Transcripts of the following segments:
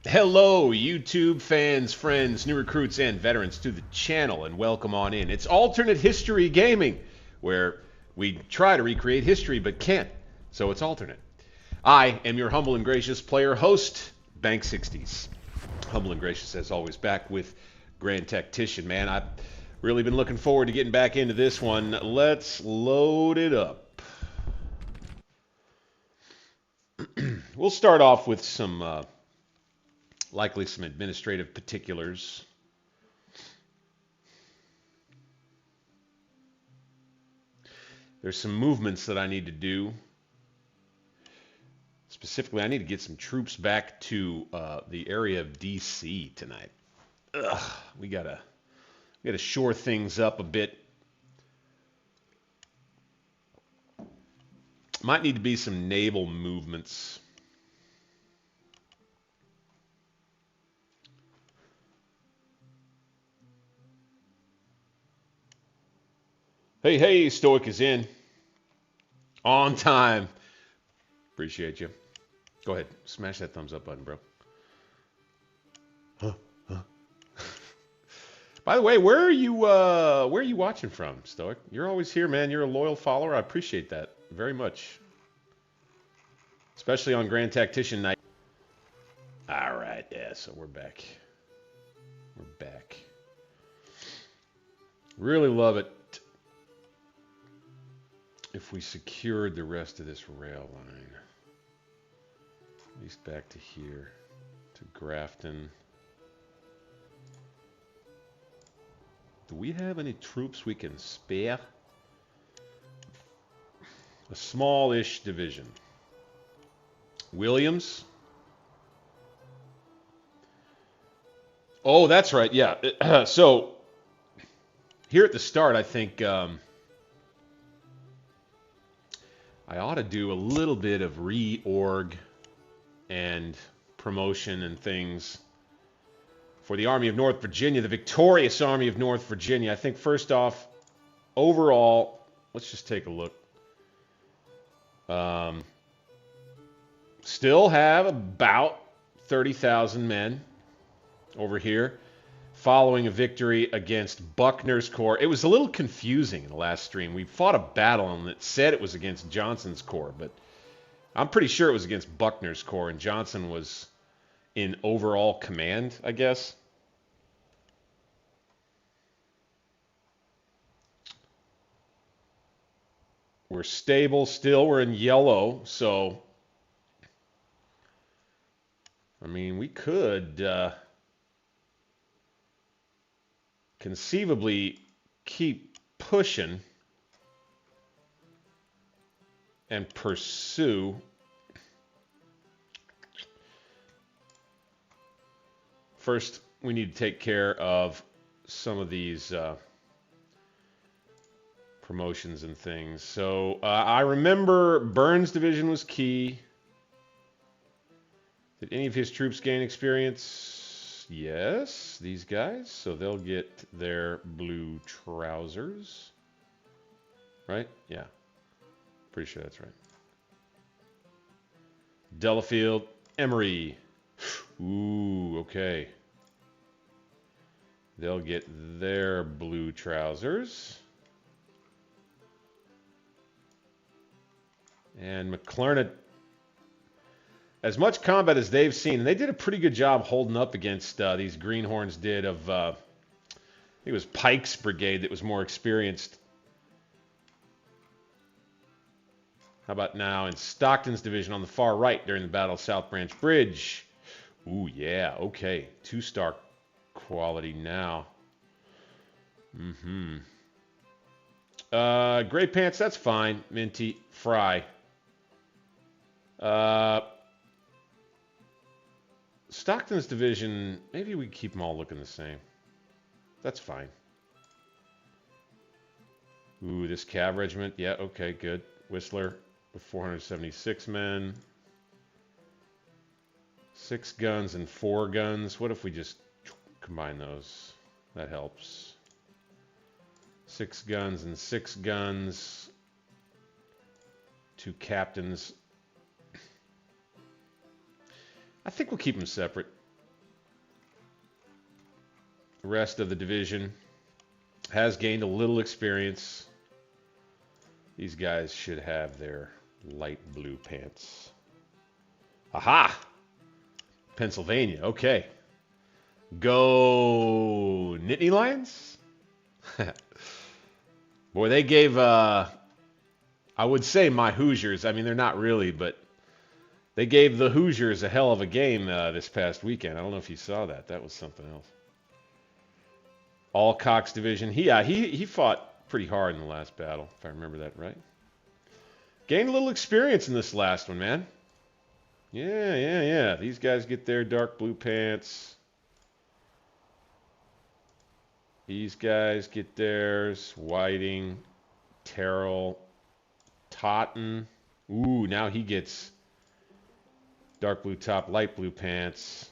Hello, YouTube fans, friends, new recruits, and veterans to the channel, and welcome on in. It's Alternate History Gaming, where we try to recreate history but can't, so it's alternate. I am your humble and gracious player host, Bank 60s. Humble and gracious, as always, back with Grand Tactician. Man, I've really been looking forward to getting back into this one. Let's load it up. We'll start off with some likely some administrative particulars. There's some movements that I need to do. Specifically, I need to get some troops back to the area of DC tonight. We gotta shore things up a bit. Might need to be some naval movements. Hey, Stoic is in. On time. Appreciate you. Go ahead. Smash that thumbs up button, bro. By the way, where are you watching from, Stoic? You're always here, man. You're a loyal follower. I appreciate that very much. Especially on Grand Tactician night. All right, yeah, so we're back. We're back. Really love it if we secured the rest of this rail line. At least back to here, to Grafton. Do we have any troops we can spare? A small-ish division. Williams? Oh, that's right, yeah. So, here at the start, I think I ought to do a little bit of reorg and promotion and things for the Army of North Virginia, the victorious Army of North Virginia. I think first off, overall, let's just take a look. Still have about 30,000 men over here following a victory against Buckner's Corps. It was a little confusing in the last stream. We fought a battle and it said it was against Johnson's Corps, but I'm pretty sure it was against Buckner's Corps, and Johnson was in overall command, I guess. We're stable still. We're in yellow, so I mean, we could conceivably keep pushing and pursue. First, we need to take care of some of these promotions and things. So I remember Burns' division was key. Did any of his troops gain experience? Yes, these guys. So they'll get their blue trousers. Right? Yeah. Pretty sure that's right. Delafield, Emory. Ooh, okay. They'll get their blue trousers. And McClernand, as much combat as they've seen, and they did a pretty good job holding up against these Greenhorns did of, I think it was Pike's brigade that was more experienced. How about now in Stockton's division on the far right during the Battle of South Branch Bridge? Ooh, yeah, okay. 2-star quality now. Gray pants, that's fine. Minty, Fry. Stockton's division, maybe we keep them all looking the same. That's fine. Ooh, this Cav regiment. Yeah, okay, good. Whistler with 476 men. 6 guns and 4 guns. What if we just combine those? That helps. 6 guns and 6 guns. 2 captains. I think we'll keep them separate. rest of the division has gained a little experience. These guys should have their light blue pants. Aha! Pennsylvania, okay. Go Nittany Lions? Boy, they gave, I would say my Hoosiers, I mean, they're not really, but they gave the Hoosiers a hell of a game this past weekend. I don't know if you saw that. That was something else. Alcock's division. He fought pretty hard in the last battle, if I remember that right. Gained a little experience in this last one, man. Yeah. These guys get their dark blue pants. These guys get theirs. Whiting, Terrell, Totten. Ooh, now he gets dark blue top, light blue pants.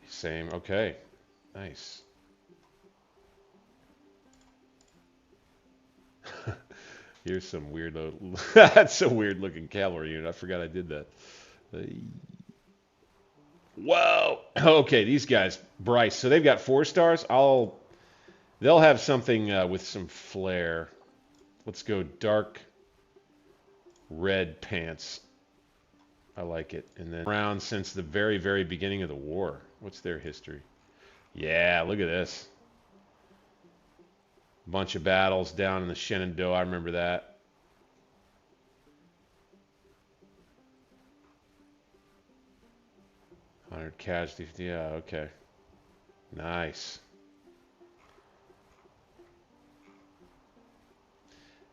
Same. Okay. Nice. Here's some weird. That's a weird looking cavalry unit. I forgot I did that. Whoa. Okay, these guys, Bryce. So they've got 4 stars. They'll have something with some flair. Let's go dark red pants. I like it. And then around since the very, very beginning of the war. What's their history? Yeah, look at this. Bunch of battles down in the Shenandoah. I remember that. $100 casualties. Yeah, okay. Nice.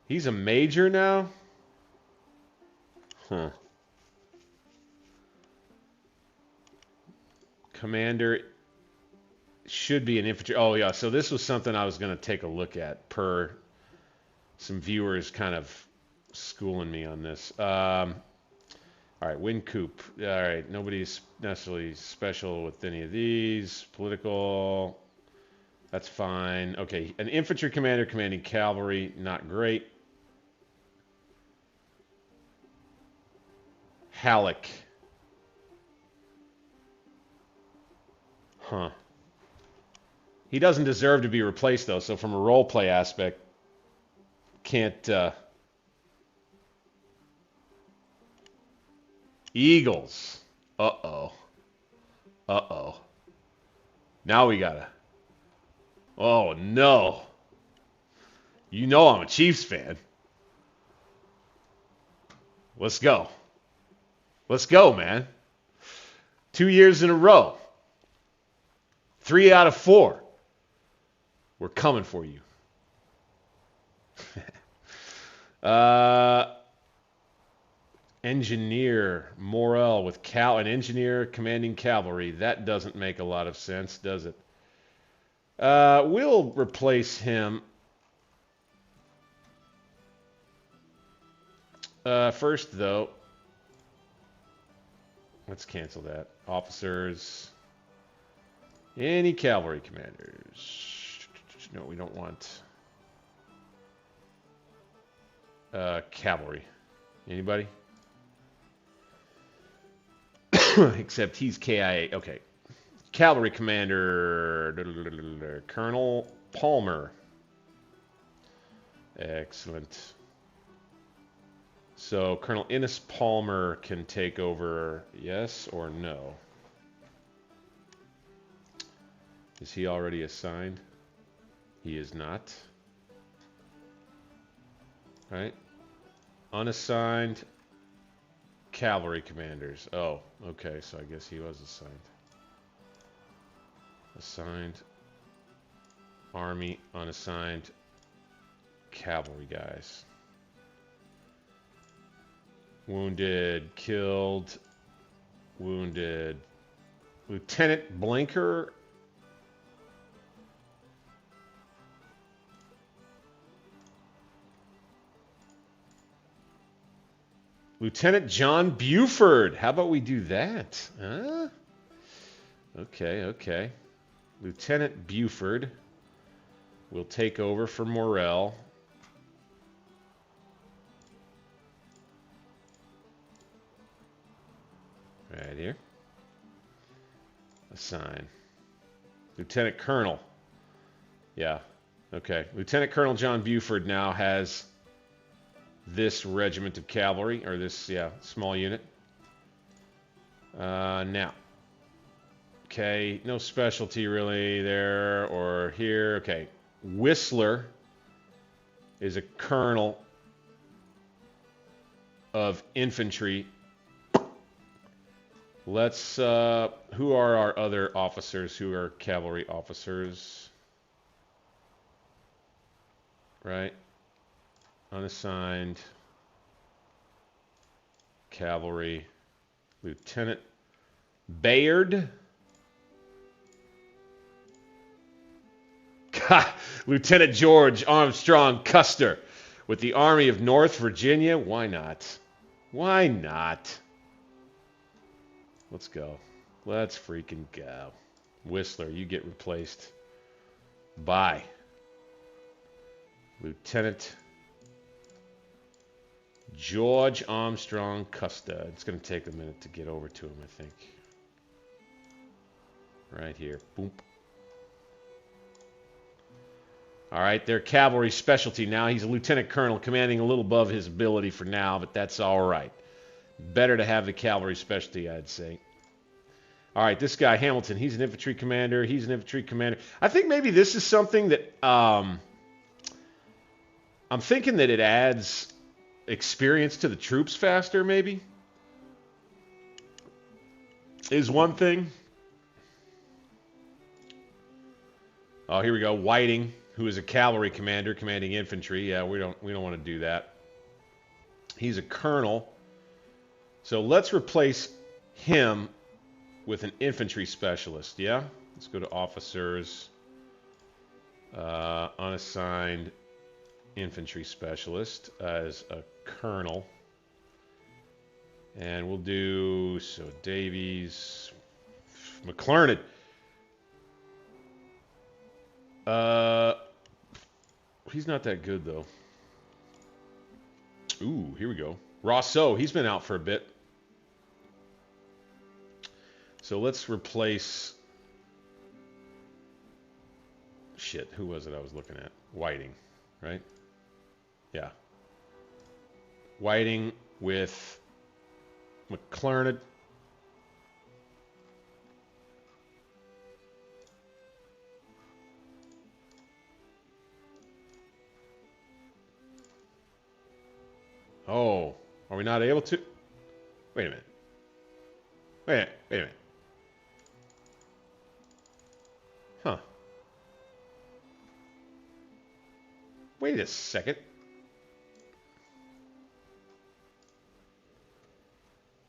He's a major now? Huh. Commander should be an infantry. Oh, yeah. So this was something I was going to take a look at per some viewers kind of schooling me on this. All right. Wind Coop. All right. Nobody's necessarily special with any of these. Political. That's fine. Okay. An infantry commander commanding cavalry. Not great. Halleck. Huh. He doesn't deserve to be replaced, though, so from a role play aspect, can't... Eagles. Uh-oh. Uh-oh. Now we gotta... Oh, no. You know I'm a Chiefs fan. Let's go. Let's go, man. 2 years in a row. 3 out of 4. We're coming for you. Engineer Morel with an engineer commanding cavalry. That doesn't make a lot of sense, does it? We'll replace him. First, though, let's cancel that. Officers. Any cavalry commanders? No, we don't want cavalry. Anybody? Except he's KIA. Okay. Cavalry commander, Colonel Palmer. Excellent. So Colonel Innes Palmer can take over, yes or no? Is he already assigned? He is not. All right. Unassigned cavalry commanders. Oh, okay. So I guess he was assigned. Assigned army, unassigned cavalry guys. Wounded, killed, wounded. Lieutenant Blinker. Lieutenant John Buford. How about we do that? Huh? Okay, okay. Lieutenant Buford. will take over for Morrell. Right here. Assign. Lieutenant Colonel. Yeah. Okay. Lieutenant Colonel John Buford now has this regiment of cavalry, or this, yeah, small unit. Now. Okay. No specialty really there or here. Okay. Whistler is a colonel of infantry. Let's, who are our other officers who are cavalry officers? Right? Unassigned cavalry. Lieutenant Bayard. Lieutenant George Armstrong Custer with the Army of North Virginia. Why not? Why not? Let's go. Let's freaking go. Whistler, you get replaced by Lieutenant George Armstrong Custer. It's going to take a minute to get over to him, I think. Right here. Boom. All right, their cavalry specialty now. He's a lieutenant colonel, commanding a little above his ability for now, but that's all right. Better to have the cavalry specialty, I'd say. All right, this guy, Hamilton, he's an infantry commander. He's an infantry commander. I think maybe this is something that I'm thinking that it adds experience to the troops faster, maybe, is one thing. Oh, here we go. Whiting, who is a cavalry commander commanding infantry. Yeah, we don't want to do that. He's a colonel. So let's replace him with an infantry specialist, yeah? Let's go to officers, unassigned infantry specialist as a colonel. And we'll do, so Davies, McClernand. He's not that good, though. Ooh, here we go. Rousseau, he's been out for a bit. So let's replace... Shit, who was it I was looking at? Whiting, right? Yeah. Whiting with McClernand. Oh, are we not able to? Wait a minute. Wait a minute. Huh. Wait a second.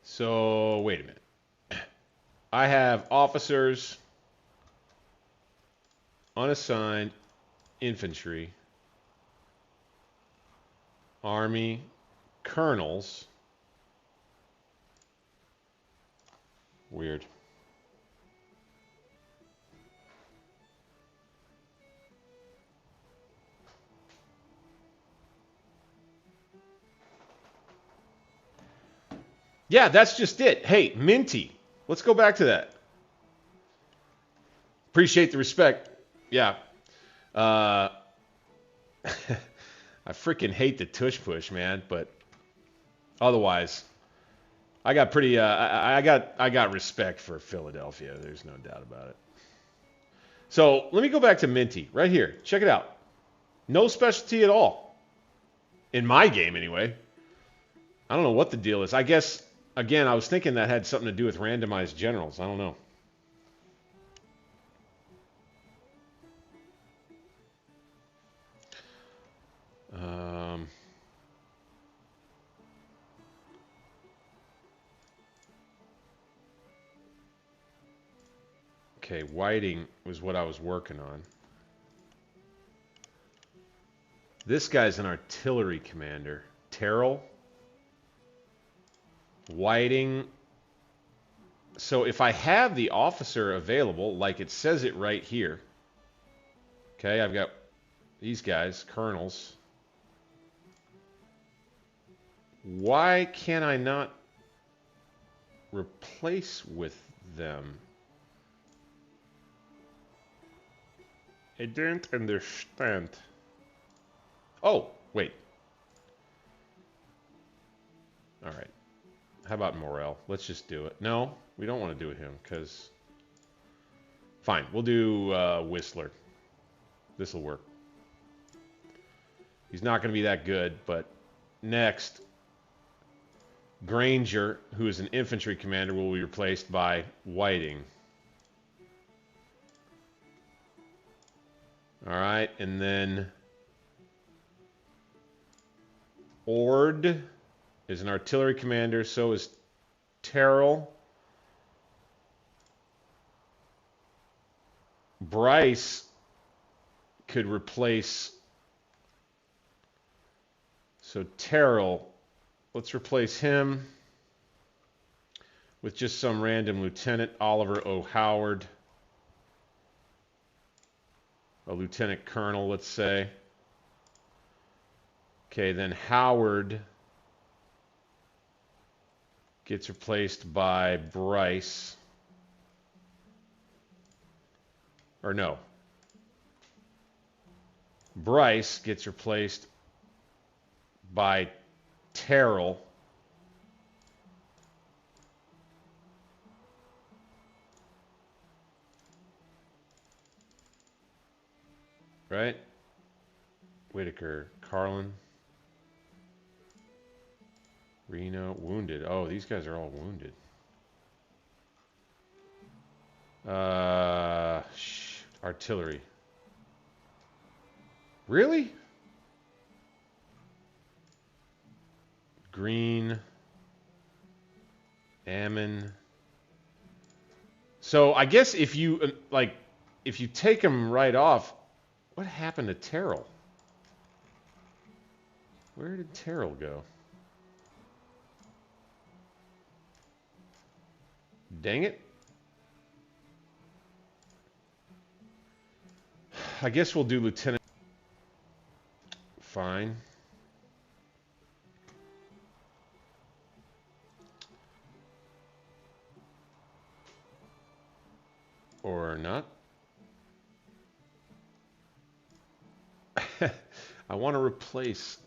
So, wait a minute. I have officers, unassigned infantry, army, colonels. Weird. Yeah, that's just it. Hey, Minty. Let's go back to that. Appreciate the respect. Yeah. I freaking hate the tush push, man, but otherwise, I got pretty I got respect for Philadelphia. There's no doubt about it. So, let me go back to Minty right here. Check it out. No specialty at all. In my game anyway. I don't know what the deal is. I guess again, I was thinking that had something to do with randomized generals. I don't know. Okay, Whiting was what I was working on. This guy's an artillery commander. Terrell. Whiting. So if I have the officer available, like it says it right here. Okay, I've got these guys, colonels. Why can I not replace with them? I don't understand. Oh, wait. All right. How about Morel? Let's just do it. No, we don't want to do it him because... Fine, we'll do Whistler. This will work. He's not going to be that good, but next, Granger, who is an infantry commander, will be replaced by Whiting. All right, and then Ord is an artillery commander, so is Terrell. Bryce could replace... So Terrell, let's replace him with just some random Lieutenant Oliver O. Howard. A lieutenant colonel, let's say. Okay, then Howard gets replaced by Bryce. Or no. Bryce gets replaced by Terrell. Right? Whitaker, Carlin. Reno, wounded. Oh, these guys are all wounded. Artillery. Really? Green. Ammon. So I guess if you if you take them right off, what happened to Terrell? Where did Terrell go? Dang it. I guess we'll do Lieutenant. Fine. Or not. I want to replace...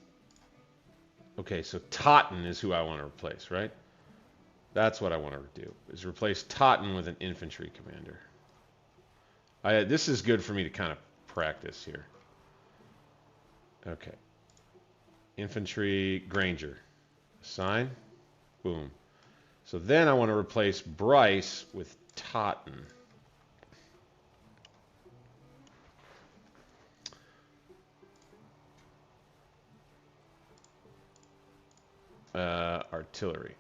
Okay, so Totten is who I want to replace, right? That's what I want to do, is replace Totten with an infantry commander. This is good for me to kind of practice here. Okay. Infantry, Granger. Assign. Boom. So then I want to replace Bryce with Totten. Artillery.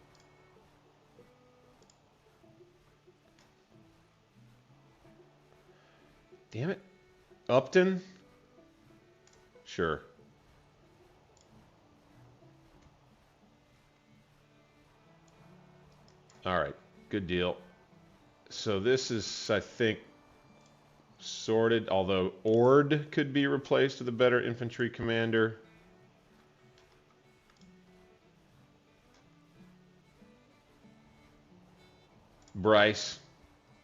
Damn it. Upton? Sure. All right. Good deal. So this is, I think, sorted, although Ord could be replaced with a better infantry commander. Bryce.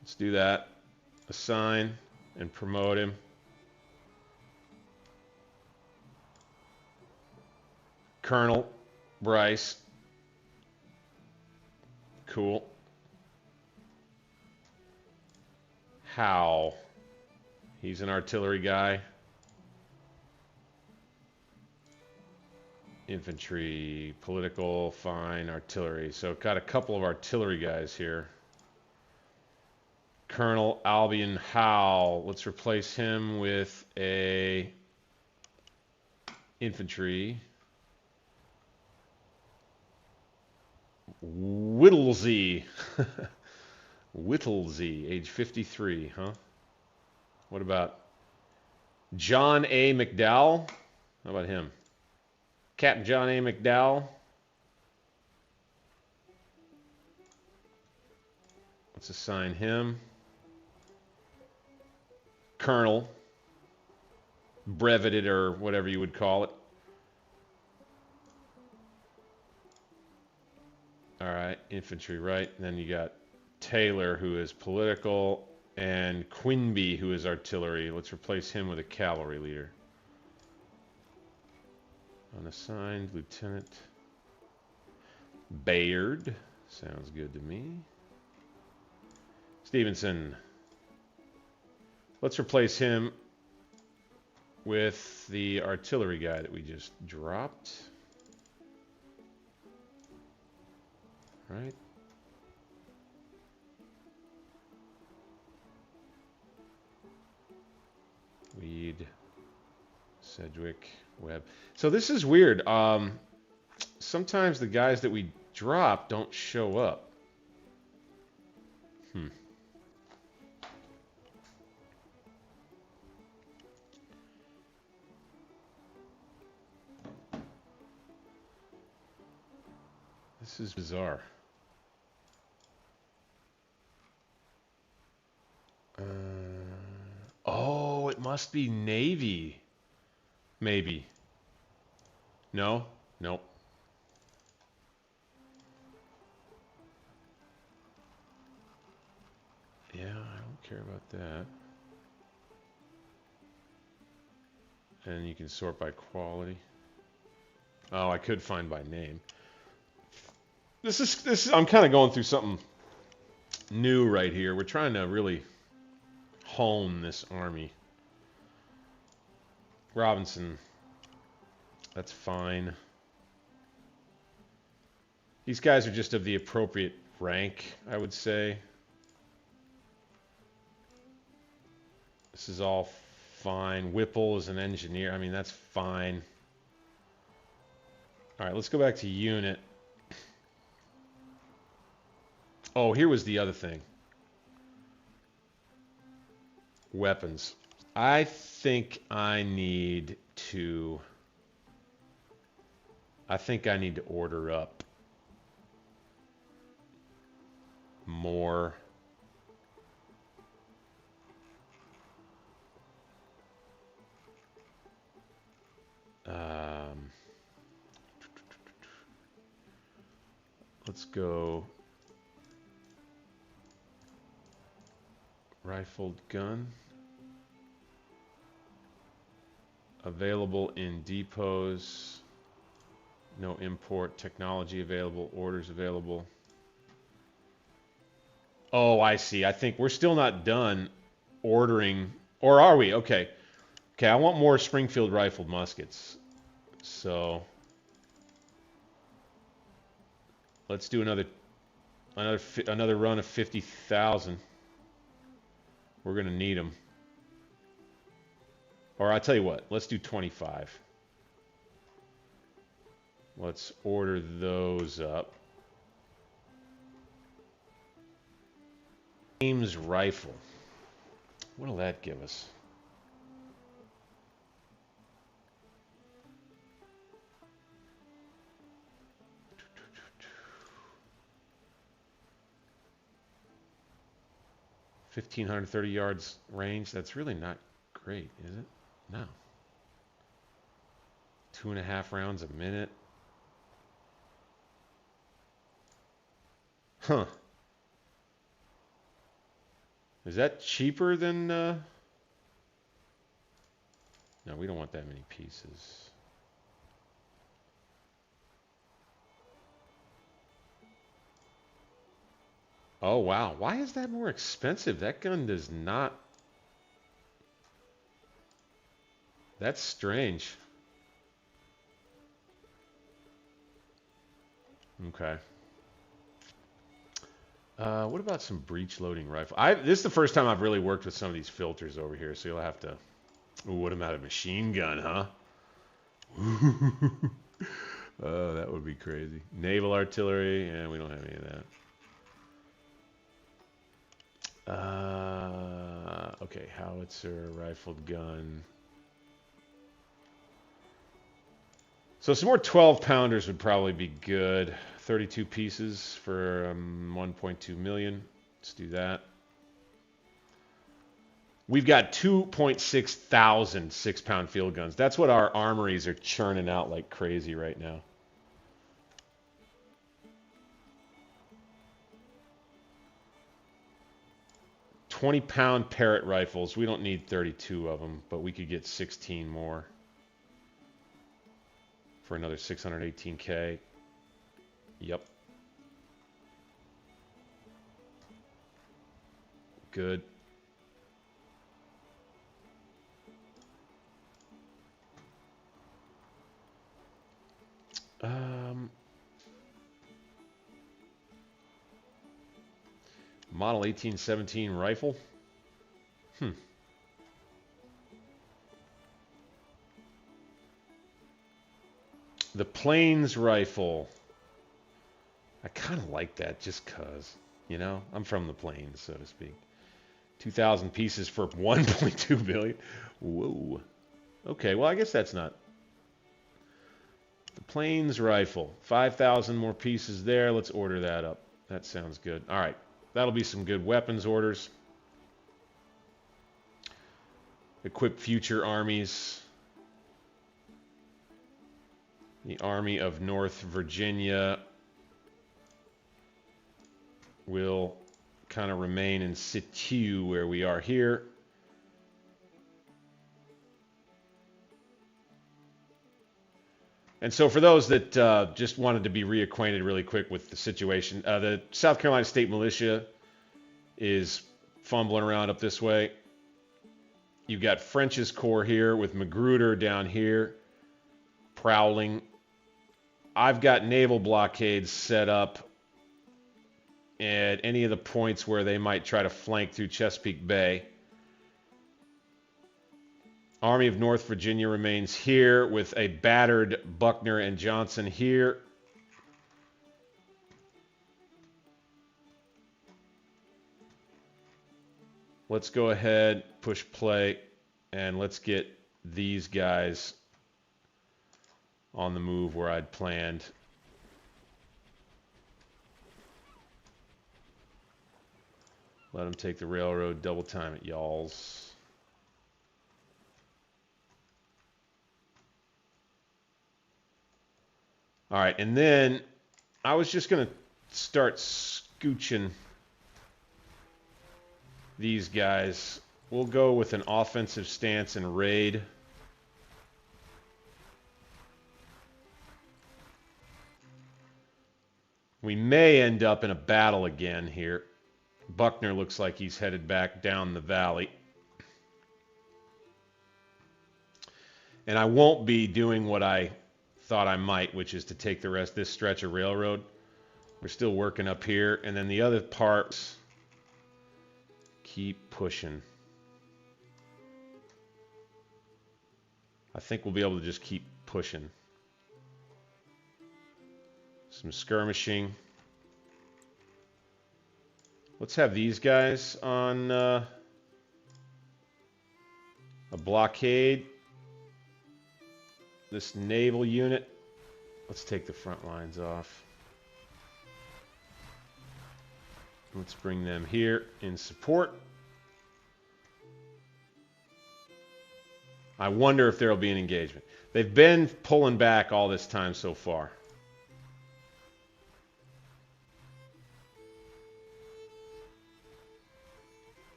Let's do that. Assign and promote him. Colonel Bryce. Cool. Howe. He's an artillery guy. Infantry, political, fine, artillery. So got a couple of artillery guys here. Colonel Albion Howe. Let's replace him with a infantry. Whittlesey. Whittlesey, age 53, huh? What about John A. McDowell? How about him? Captain John A. McDowell. Let's assign him. Colonel. breveted or whatever you would call it. All right, infantry, right? And then you got Taylor, who is political, and Quinby, who is artillery. Let's replace him with a cavalry leader. Unassigned Lieutenant Bayard. Sounds good to me. Stevenson. Let's replace him with the artillery guy that we just dropped. Right? Weed, Sedgwick, Webb. So this is weird. Sometimes the guys that we drop don't show up. This is bizarre. Oh, it must be Navy. Maybe. No? Nope. Yeah, I don't care about that. And you can sort by quality. Oh, I could find by name. This is I'm kind of going through something new right here. We're trying to really hone this army. Robinson. That's fine. These guys are just of the appropriate rank, I would say. This is all fine. Whipple is an engineer. I mean, that's fine. All right, let's go back to unit. Oh, here was the other thing. Weapons. I think I need to order up more let's go rifled gun. Available in depots. No import. Technology available. Orders available. Oh, I see. I think we're still not done ordering. Or are we? Okay. Okay, I want more Springfield rifled muskets. So let's do another run of 50,000. We're going to need them. Or I'll tell you what, let's do 25. Let's order those up. Ames rifle. What'll that give us? $1,530 yards range. That's really not great, is it? No. 2.5 rounds a minute. Huh. Is that cheaper than... No, we don't want that many pieces. Oh, wow. Why is that more expensive? That gun does not... That's strange. Okay. What about some breech loading rifle? This is the first time I've really worked with some of these filters over here, so you'll have to... Ooh, what about a machine gun, huh? Oh, that would be crazy. Naval artillery, yeah, we don't have any of that. Okay, howitzer, rifled gun. So some more 12-pounders would probably be good. 32 pieces for 1.2 million. Let's do that. We've got 2.6 thousand 6-pound field guns. That's what our armories are churning out like crazy right now. .20-pound Parrott rifles. We don't need 32 of them, but we could get 16 more for another 618K. Yep. Good. Model 1817 rifle. The Plains rifle. I kind of like that just because, you know, I'm from the Plains, so to speak. 2,000 pieces for 1.2 billion. Whoa. Okay, well, I guess that's not. The Plains rifle. 5,000 more pieces there. Let's order that up. That sounds good. All right. That'll be some good weapons orders. Equip future armies. The Army of North Virginia will kind of remain in situ where we are here. And so for those that just wanted to be reacquainted really quick with the situation, the South Carolina State Militia is fumbling around up this way. You've got French's Corps here with Magruder down here, prowling. I've got naval blockades set up at any of the points where they might try to flank through Chesapeake Bay. Army of North Virginia remains here with a battered Buckner and Johnson here. Let's go ahead, push play, and let's get these guys on the move where I'd planned. Let them take the railroad, double time it, y'alls. All right, and then I was just going to start scooching these guys. We'll go with an offensive stance and raid. We may end up in a battle again here. Buckner looks like he's headed back down the valley. And I won't be doing what I thought I might, which is to take the rest of this stretch of railroad. We're still working up here. And then the other parts, keep pushing. I think we'll be able to just keep pushing. Some skirmishing. Let's have these guys on a blockade. This naval unit. Let's take the front lines off. Let's bring them here in support. I wonder if there will be an engagement. They've been pulling back all this time so far.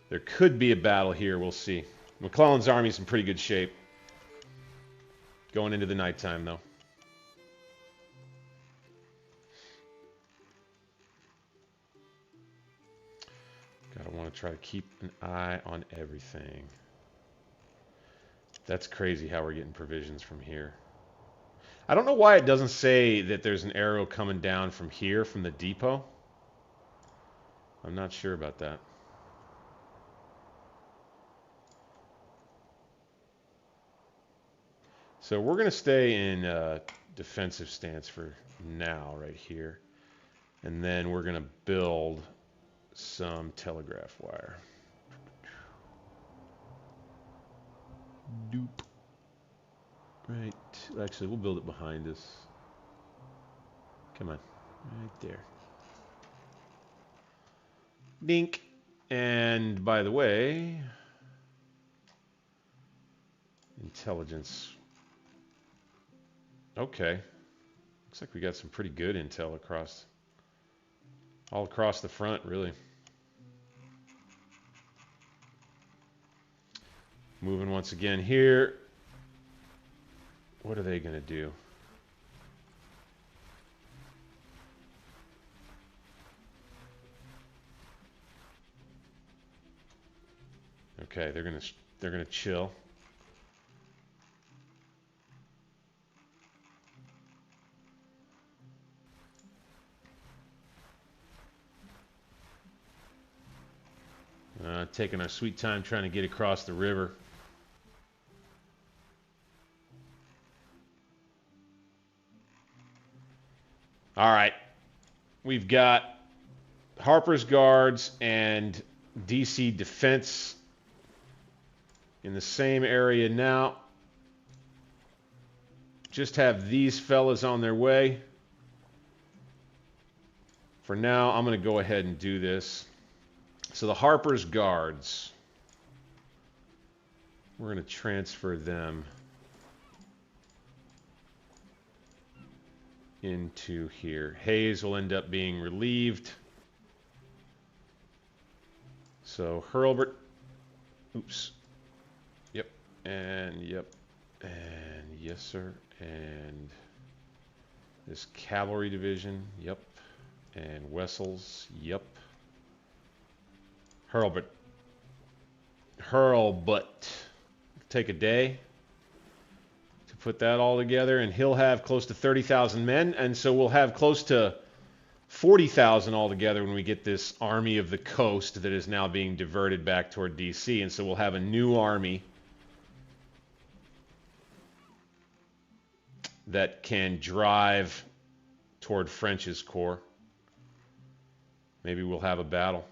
There could be a battle here. We'll see. McClellan's army's in pretty good shape. Going into the nighttime, though. Gotta want to try to keep an eye on everything. That's crazy how we're getting provisions from here. I don't know why it doesn't say that there's an arrow coming down from here, from the depot. I'm not sure about that. So we're going to stay in defensive stance for now, right here. And then we're going to build some telegraph wire. Doop. Right. Actually, we'll build it behind us. Come on. Right there. Dink. And by the way, intelligence. Okay. Looks like we got some pretty good intel across, all across the front, really. Moving once again here. What are they going to do? Okay, they're gonna chill. Taking our sweet time trying to get across the river. All right, we've got Harper's Guards and DC Defense in the same area now. Just have these fellas on their way. For now, I'm going to go ahead and do this. So the Harper's Guards, we're going to transfer them into here. Hayes will end up being relieved. So Hurlburt, oops, yep, and yes sir, and this cavalry division, yep, and Wessels, yep. Hurlbut. Take a day to put that all together, and he'll have close to 30,000 men, and so we'll have close to 40,000 altogether when we get this army of the coast that is now being diverted back toward DC, and so we'll have a new army that can drive toward French's corps. Maybe we'll have a battle.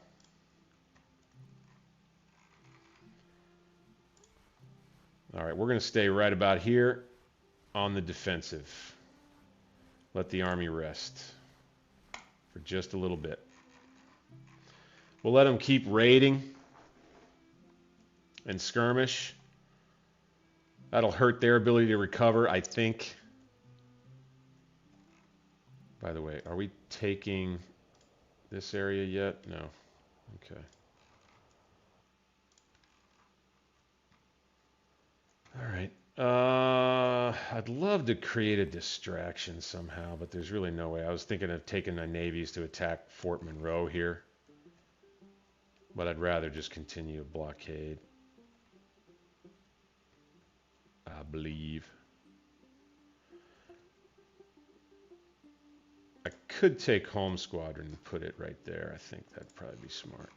All right, we're going to stay right about here on the defensive. Let the army rest for just a little bit. We'll let them keep raiding and skirmish. That'll hurt their ability to recover, I think. By the way, are we taking this area yet? No. Okay. All right. I'd love to create a distraction somehow, but there's really no way. I was thinking of taking the navies to attack Fort Monroe here, but I'd rather just continue a blockade, I believe. I could take Home Squadron and put it right there. I think that'd probably be smart.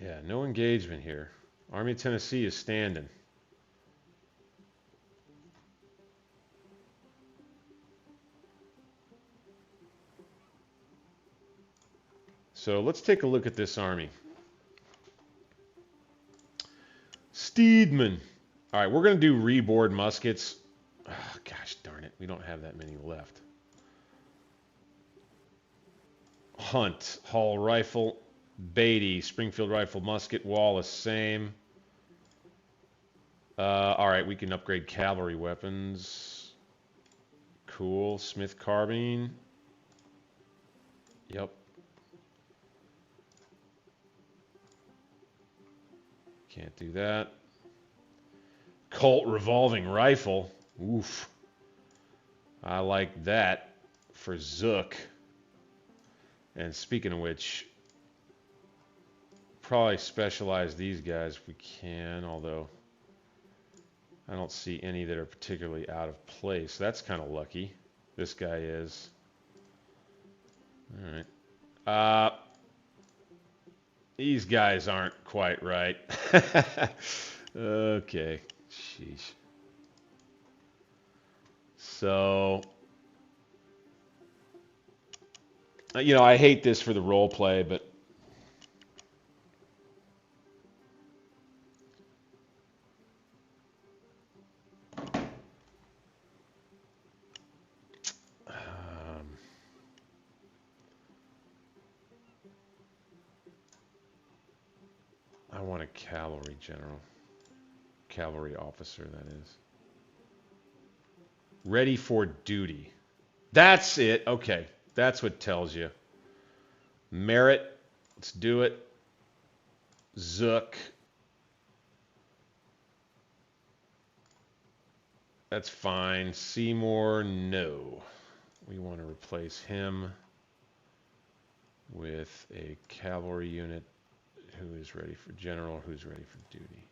Yeah, no engagement here. Army of Tennessee is standing. So let's take a look at this army. Steedman. All right, we're going to do reboard muskets. Oh, gosh darn it. We don't have that many left. Hunt, Hall rifle. Beatty, Springfield rifle, musket, Wallace, same. All right, we can upgrade cavalry weapons. Cool. Smith carbine. Yep. Can't do that. Colt revolving rifle. Oof. I like that for Zook. And speaking of which, probably specialize these guys if we can, although I don't see any that are particularly out of place. That's kind of lucky. This guy is. All right. These guys aren't quite right. Okay. Sheesh. So, you know, I hate this for the role play, but want a cavalry general. Cavalry officer, that is. Ready for duty. That's it. Okay. That's what tells you. Merit. Let's do it. Zook. That's fine. Seymour, no. We want to replace him with a cavalry unit who is ready for general, who's ready for duty.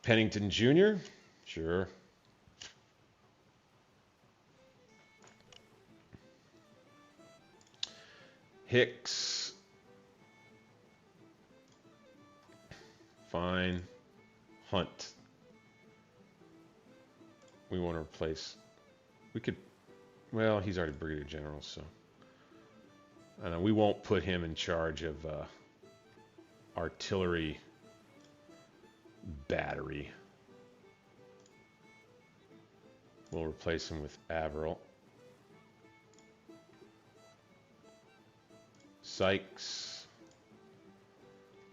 Pennington Jr.? Sure. Hicks. Fine. Hunt. We want to replace... We could... Well, he's already brigadier general, so... I know, we won't put him in charge of artillery battery. We'll replace him with Averill. Sykes.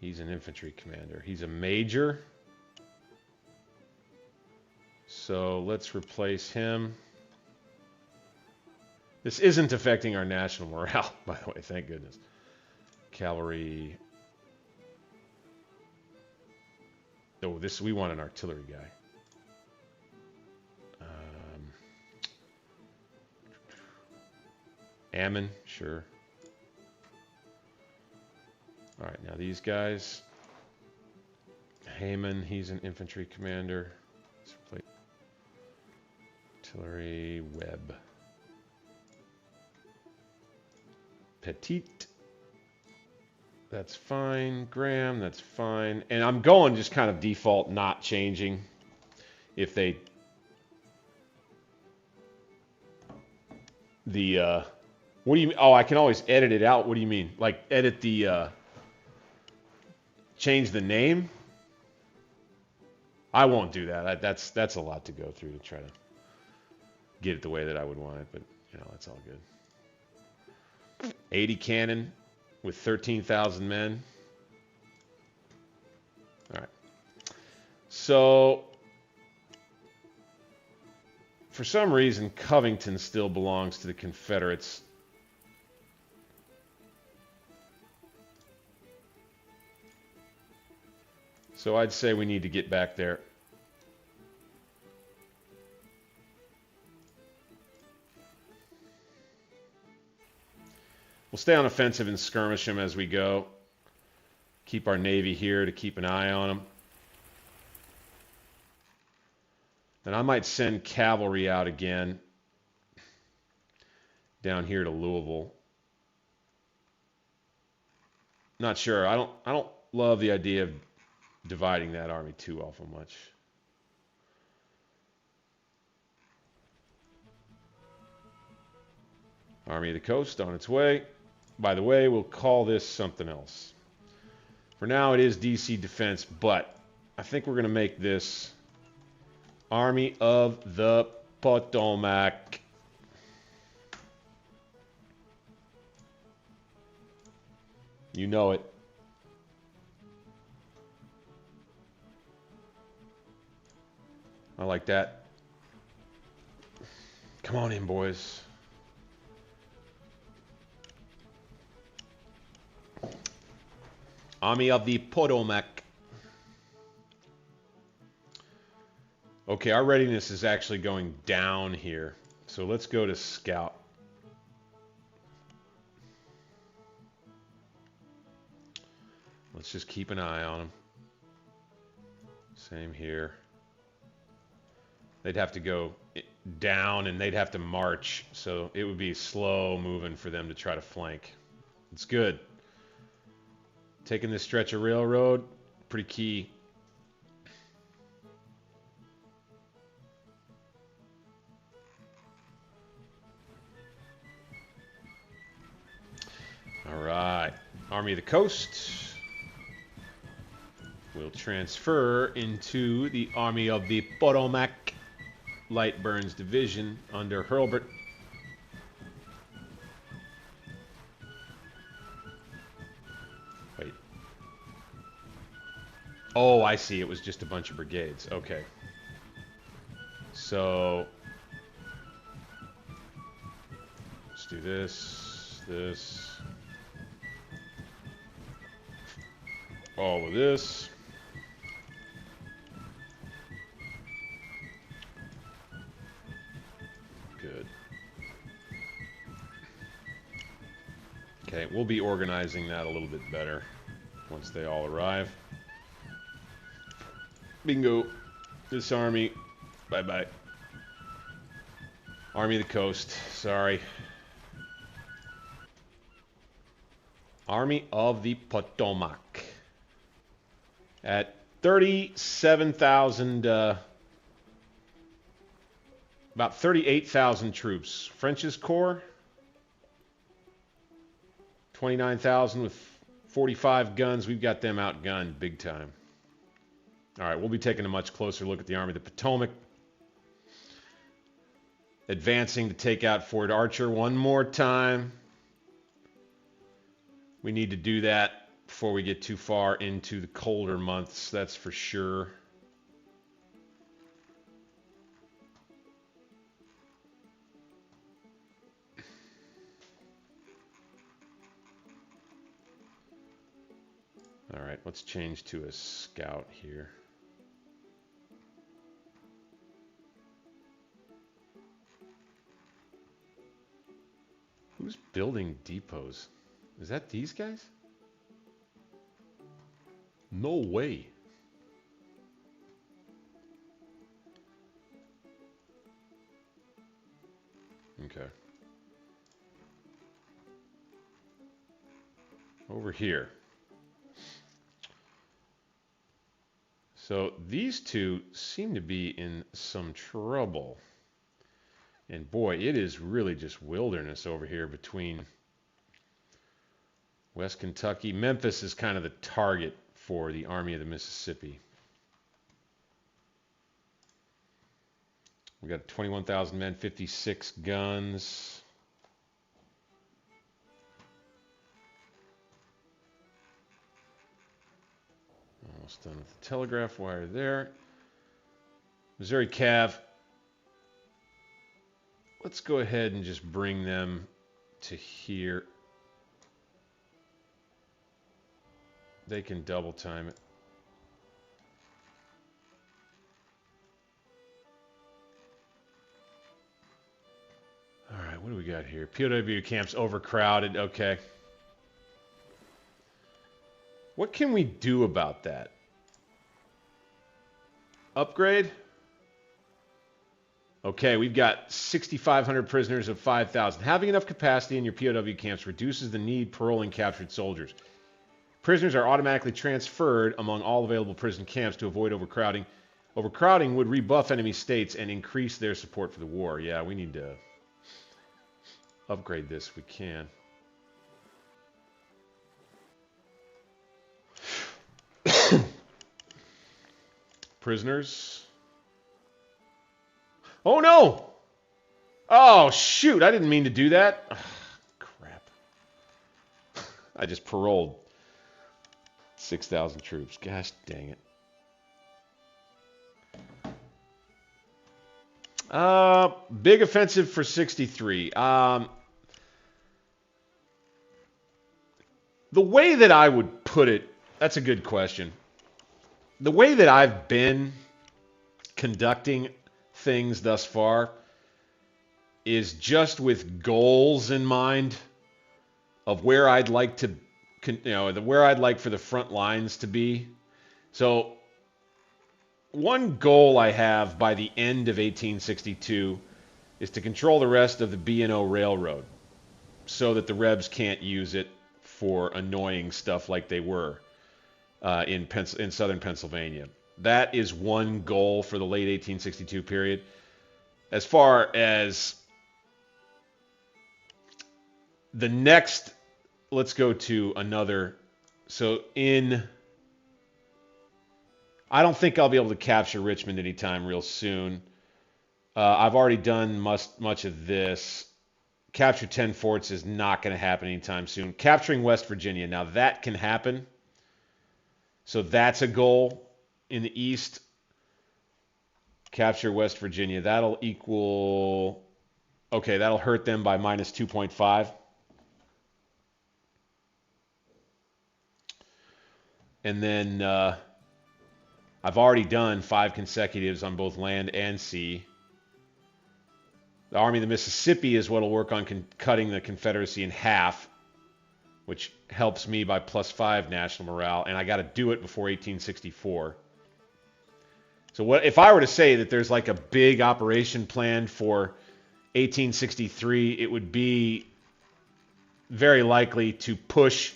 He's an infantry commander. He's a major. So let's replace him. This isn't affecting our national morale, by the way, thank goodness. Cavalry. Oh, this, we want an artillery guy. Ammon, sure. All right, now these guys. Heyman, he's an infantry commander. Let's replace artillery. Webb. Petite. That's fine. Graham, that's fine. And I'm going just kind of default, not changing. If they... The... What do you mean? Oh, I can always edit it out. What do you mean? Like, edit the... Change the name? I won't do that. That's a lot to go through to try to get it the way that I would want it. But, you know, that's all good. 80 cannon with 13,000 men. All right. So, for some reason, Covington still belongs to the Confederates. So I'd say we need to get back there. We'll stay on offensive and skirmish them as we go. Keep our Navy here to keep an eye on them. And I might send cavalry out again down here to Louisville. Not sure. I don't love the idea of dividing that army too awful much. Army of the Coast on its way. By the way, we'll call this something else. For now, it is DC Defense, but I think we're going to make this Army of the Potomac. You know it. I like that. Come on in, boys. Army of the Potomac. Okay, our readiness is actually going down here. So let's go to Scout. Let's just keep an eye on them. Same here. They'd have to go down and they'd have to march. So it would be slow moving for them to try to flank. It's good. Taking this stretch of railroad, pretty key. All right, Army of the Coast will transfer into the Army of the Potomac Light Burns Division under Hurlburt. Oh, I see. It was just a bunch of brigades. Okay. So let's do this, all of this. Good. Okay, we'll be organizing that a little bit better once they all arrive. Bingo. This army. Bye-bye. Army of the Coast. Sorry. Army of the Potomac. At 37,000, about 38,000 troops. French's Corps, 29,000 with 45 guns. We've got them outgunned big time. All right, we'll be taking a much closer look at the Army of the Potomac. Advancing to take out Fort Archer one more time. We need to do that before we get too far into the colder months, that's for sure. All right, let's change to a scout here. Who's building depots? Is that these guys? No way. Okay. Over here. So these two seem to be in some trouble. And boy, it is really just wilderness over here between West Kentucky. Memphis is kind of the target for the Army of the Mississippi. We got 21,000 men, 56 guns. Almost done with the telegraph wire there. Missouri Cav. Let's go ahead and just bring them to here. They can double time it. All right, what do we got here? POW camps overcrowded. Okay. What can we do about that? Upgrade? Okay, we've got 6,500 prisoners of 5,000. Having enough capacity in your POW camps reduces the need paroling captured soldiers. Prisoners are automatically transferred among all available prison camps to avoid overcrowding. Overcrowding would rebuff enemy states and increase their support for the war. Yeah, we need to upgrade this if we can. Prisoners. Oh no! Oh shoot, I didn't mean to do that. Ugh, crap. I just paroled 6,000 troops. Gosh dang it. Big offensive for 63. The way that I would put it, that's a good question. The way that I've been conducting things thus far is just with goals in mind of where I'd like to, where I'd like for the front lines to be. So one goal I have by the end of 1862 is to control the rest of the B&O Railroad so that the Rebs can't use it for annoying stuff like they were in southern Pennsylvania. That is one goal for the late 1862 period. As far as the next, let's go to another. So I don't think I'll be able to capture Richmond anytime real soon. I've already done much of this. Capture 10 forts is not going to happen anytime soon. Capturing West Virginia, now that can happen. So that's a goal in the east. Capture West Virginia. That'll equal... Okay, that'll hurt them by minus 2.5. And then I've already done 5 consecutives on both land and sea. The Army of the Mississippi is what will work on cutting the Confederacy in half, which helps me by +5 national morale, and I got to do it before 1864. So what if I were to say that there's like a big operation planned for 1863, it would be very likely to push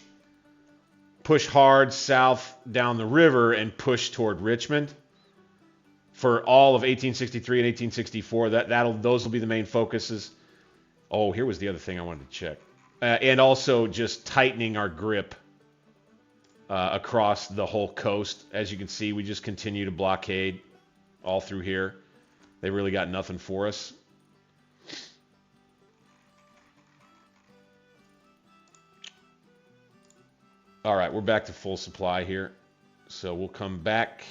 hard south down the river and push toward Richmond. For all of 1863 and 1864, those will be the main focuses. Oh, here was the other thing I wanted to check. And also just tightening our grip across the whole coast. As you can see, we just continue to blockade all through here. They really got nothing for us. All right, we're back to full supply here. So we'll come back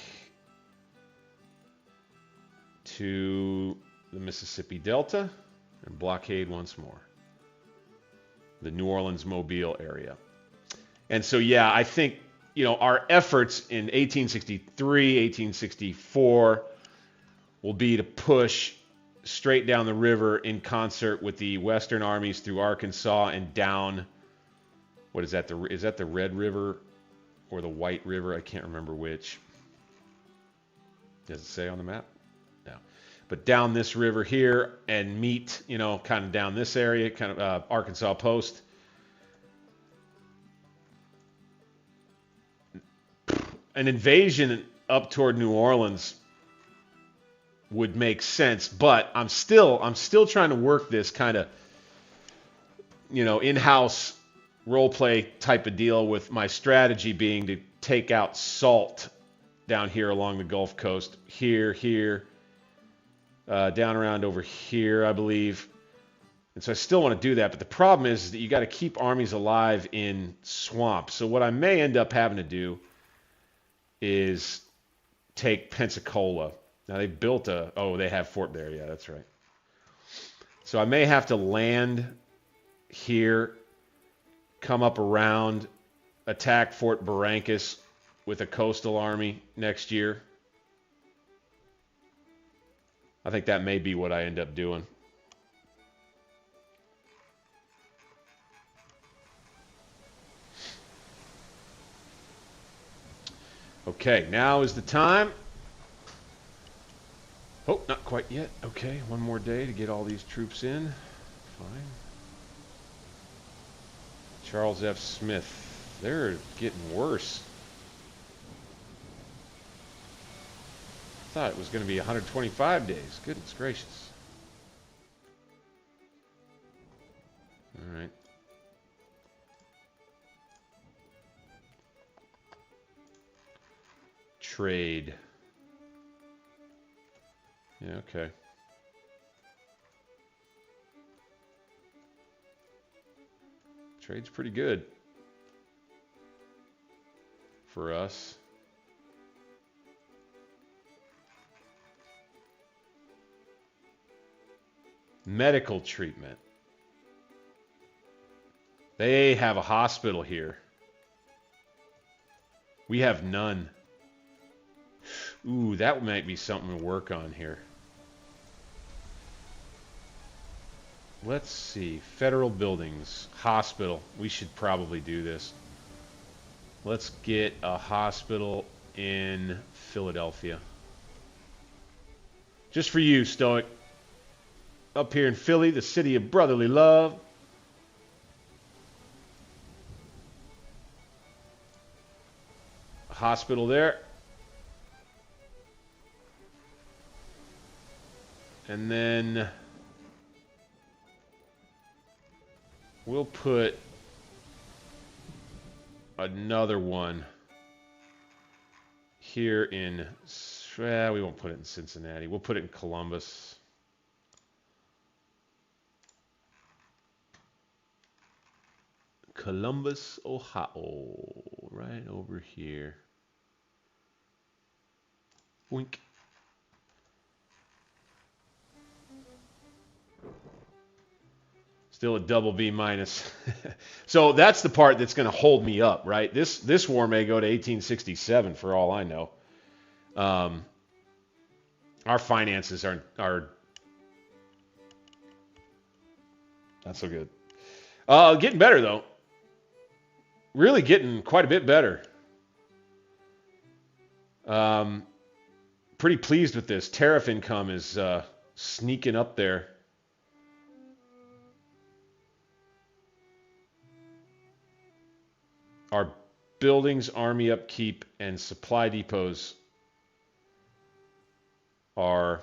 to the Mississippi Delta and blockade once more. The New Orleans, Mobile area. And so, yeah, I think, our efforts in 1863, 1864 will be to push straight down the river in concert with the Western armies through Arkansas and down, what is that? Is that the Red River or the White River? I can't remember which. Does it say on the map? No. But down this river here and meet, kind of down this area, kind of Arkansas Post. An invasion up toward New Orleans would make sense, but I'm still trying to work this kind of, in-house role play type of deal, with my strategy being to take out Salt down here along the Gulf Coast, here, down around over here, I believe. And so I still want to do that, but the problem is that you got to keep armies alive in swamps. So what I may end up having to do is take Pensacola. Now they built they have Fort there. Yeah, that's right. So I may have to land here, come up around, attack Fort Barrancas with a coastal army next year. I think that may be what I end up doing. Okay, now is the time. Oh, not quite yet. Okay, one more day to get all these troops in. Fine. Charles F. Smith. They're getting worse. I thought it was going to be 125 days. Goodness gracious. All right. Trade. Yeah, okay. Trade's pretty good for us. Medical treatment. They have a hospital here. We have none. Ooh, that might be something to work on here. Let's see. Federal buildings. Hospital. We should probably do this. Let's get a hospital in Philadelphia. Just for you, Stoic. Up here in Philly, the city of brotherly love. A hospital there. And then we'll put another one here in, we won't put it in Cincinnati. We'll put it in Columbus. Columbus, Ohio, right over here. Wink. Still a double B minus. So that's the part that's going to hold me up, right? This war may go to 1867 for all I know. Our finances are not so good. Getting better though. Really getting quite a bit better. Pretty pleased with this. Tariff income is sneaking up there. Our buildings, army upkeep, and supply depots are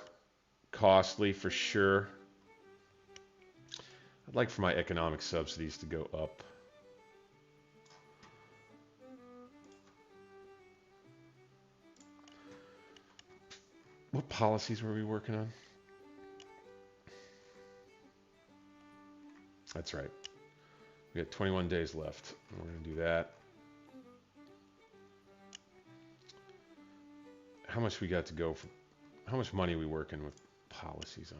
costly for sure. I'd like for my economic subsidies to go up. What policies were we working on? That's right. We got 21 days left. We're going to do that. How much we got to go for? How much money are we working with policies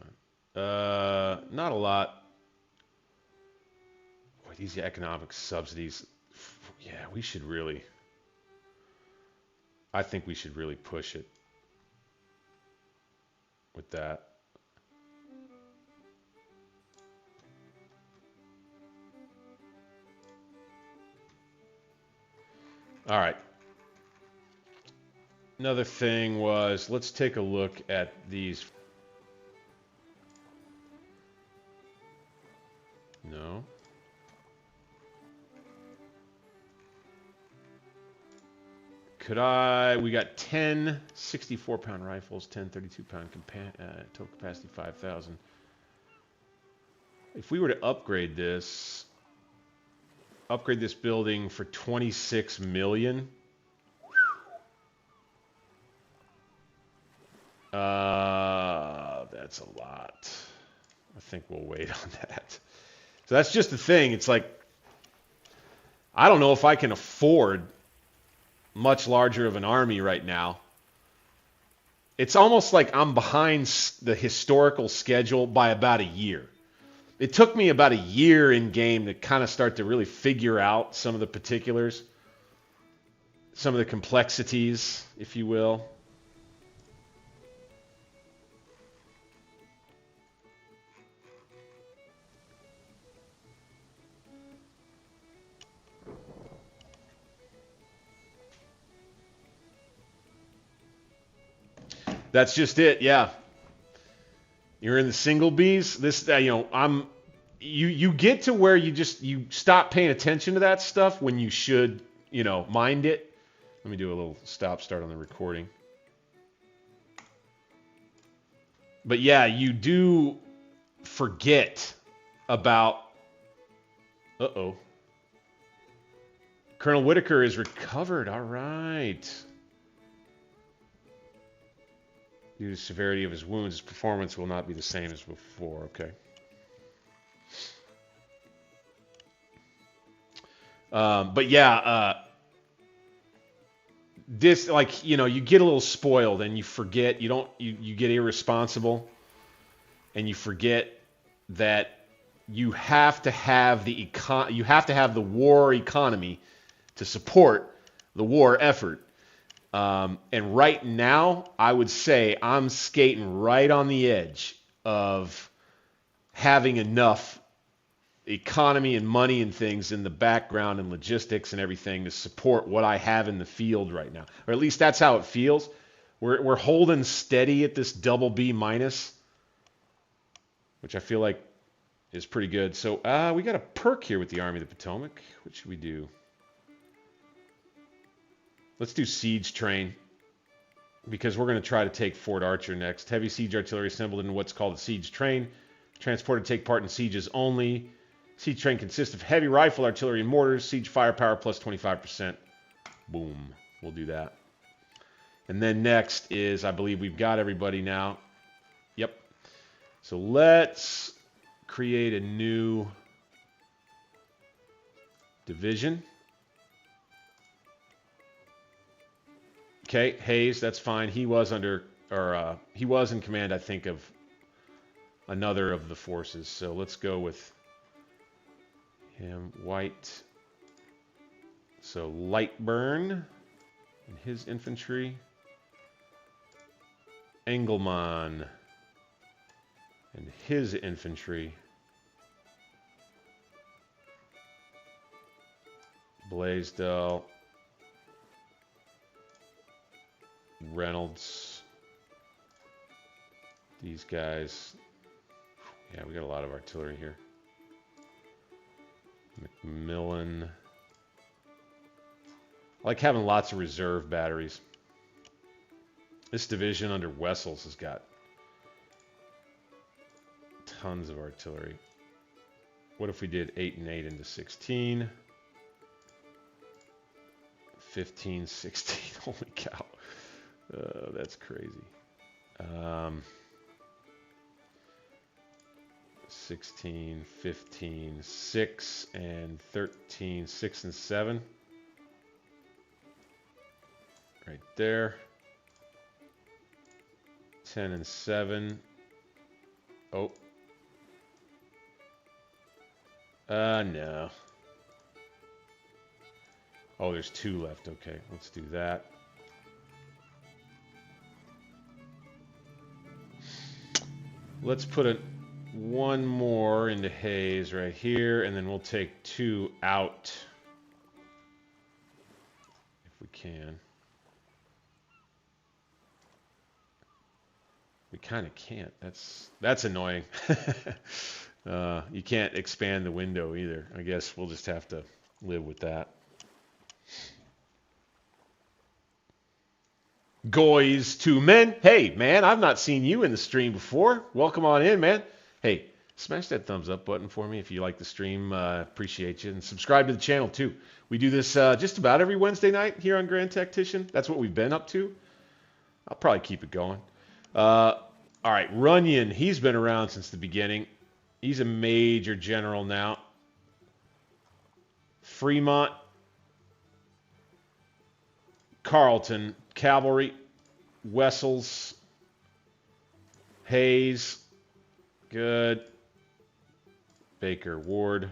on? Not a lot. Boy, these economic subsidies. Yeah, we should really. I think we should really push it with that. All right. Another thing was, let's take a look at these. No. Could I? We got 10 64-pound rifles, 10 32-pound total capacity 5,000. If we were to upgrade this building for 26 million. That's a lot. I think we'll wait on that. So that's just the thing. It's like, I don't know if I can afford much larger of an army right now. It's almost like I'm behind the historical schedule by about a year. It took me about a year in game to kind of start to really figure out some of the particulars, some of the complexities, if you will. That's just it, yeah. You're in the single Bs. This, you get to where you stop paying attention to that stuff when you should, mind it. Let me do a little start on the recording. But yeah, you do forget about. Colonel Whitaker is recovered. All right. Due to the severity of his wounds, his performance will not be the same as before. Okay. But yeah, this, you get a little spoiled and you forget. You get irresponsible, and you forget that you have to have the war economy to support the war effort. And right now, I would say I'm skating right on the edge of having enough economy and money and things in the background and logistics and everything to support what I have in the field right now. Or at least that's how it feels. We're holding steady at this double B minus, which I feel like is pretty good. So we got a perk here with the Army of the Potomac. What should we do? Let's do Siege Train, because we're going to try to take Fort Archer next. Heavy siege artillery assembled in what's called a Siege Train. Transported to take part in sieges only. Siege Train consists of heavy rifle, artillery, and mortars. Siege firepower plus 25%. Boom. We'll do that. And then next is, I believe we've got everybody now. Yep. So let's create a new division. Okay, Hayes, that's fine. He was under, or he was in command, I think, of another of the forces. So let's go with him. White. So Lightburn and his infantry. Engelmann and his infantry. Blaisdell. Reynolds. These guys. Yeah, we got a lot of artillery here. McMillan. I like having lots of reserve batteries. This division under Wessels has got tons of artillery. What if we did 8 and 8 into 16? 15, 16. Holy cow. That's crazy. 16, 15, 6, and 13, 6 and 7. Right there. 10 and 7. Oh. No. Oh, there's 2 left. Okay, let's do that. Let's put one more into Hayes right here, and then we'll take 2 out if we can. We kind of can't. That's annoying. You can't expand the window either. I guess we'll just have to live with that. Goys to men. Hey, man, I've not seen you in the stream before. Welcome on in, man. Hey, smash that thumbs up button for me if you like the stream. Appreciate you. And subscribe to the channel, too. We do this just about every Wednesday night here on Grand Tactician. That's what we've been up to. I'll probably keep it going. All right, Runyon. He's been around since the beginning. He's a major general now. Fremont. Carleton. Cavalry. Wessels. Hayes. Good. Baker Ward.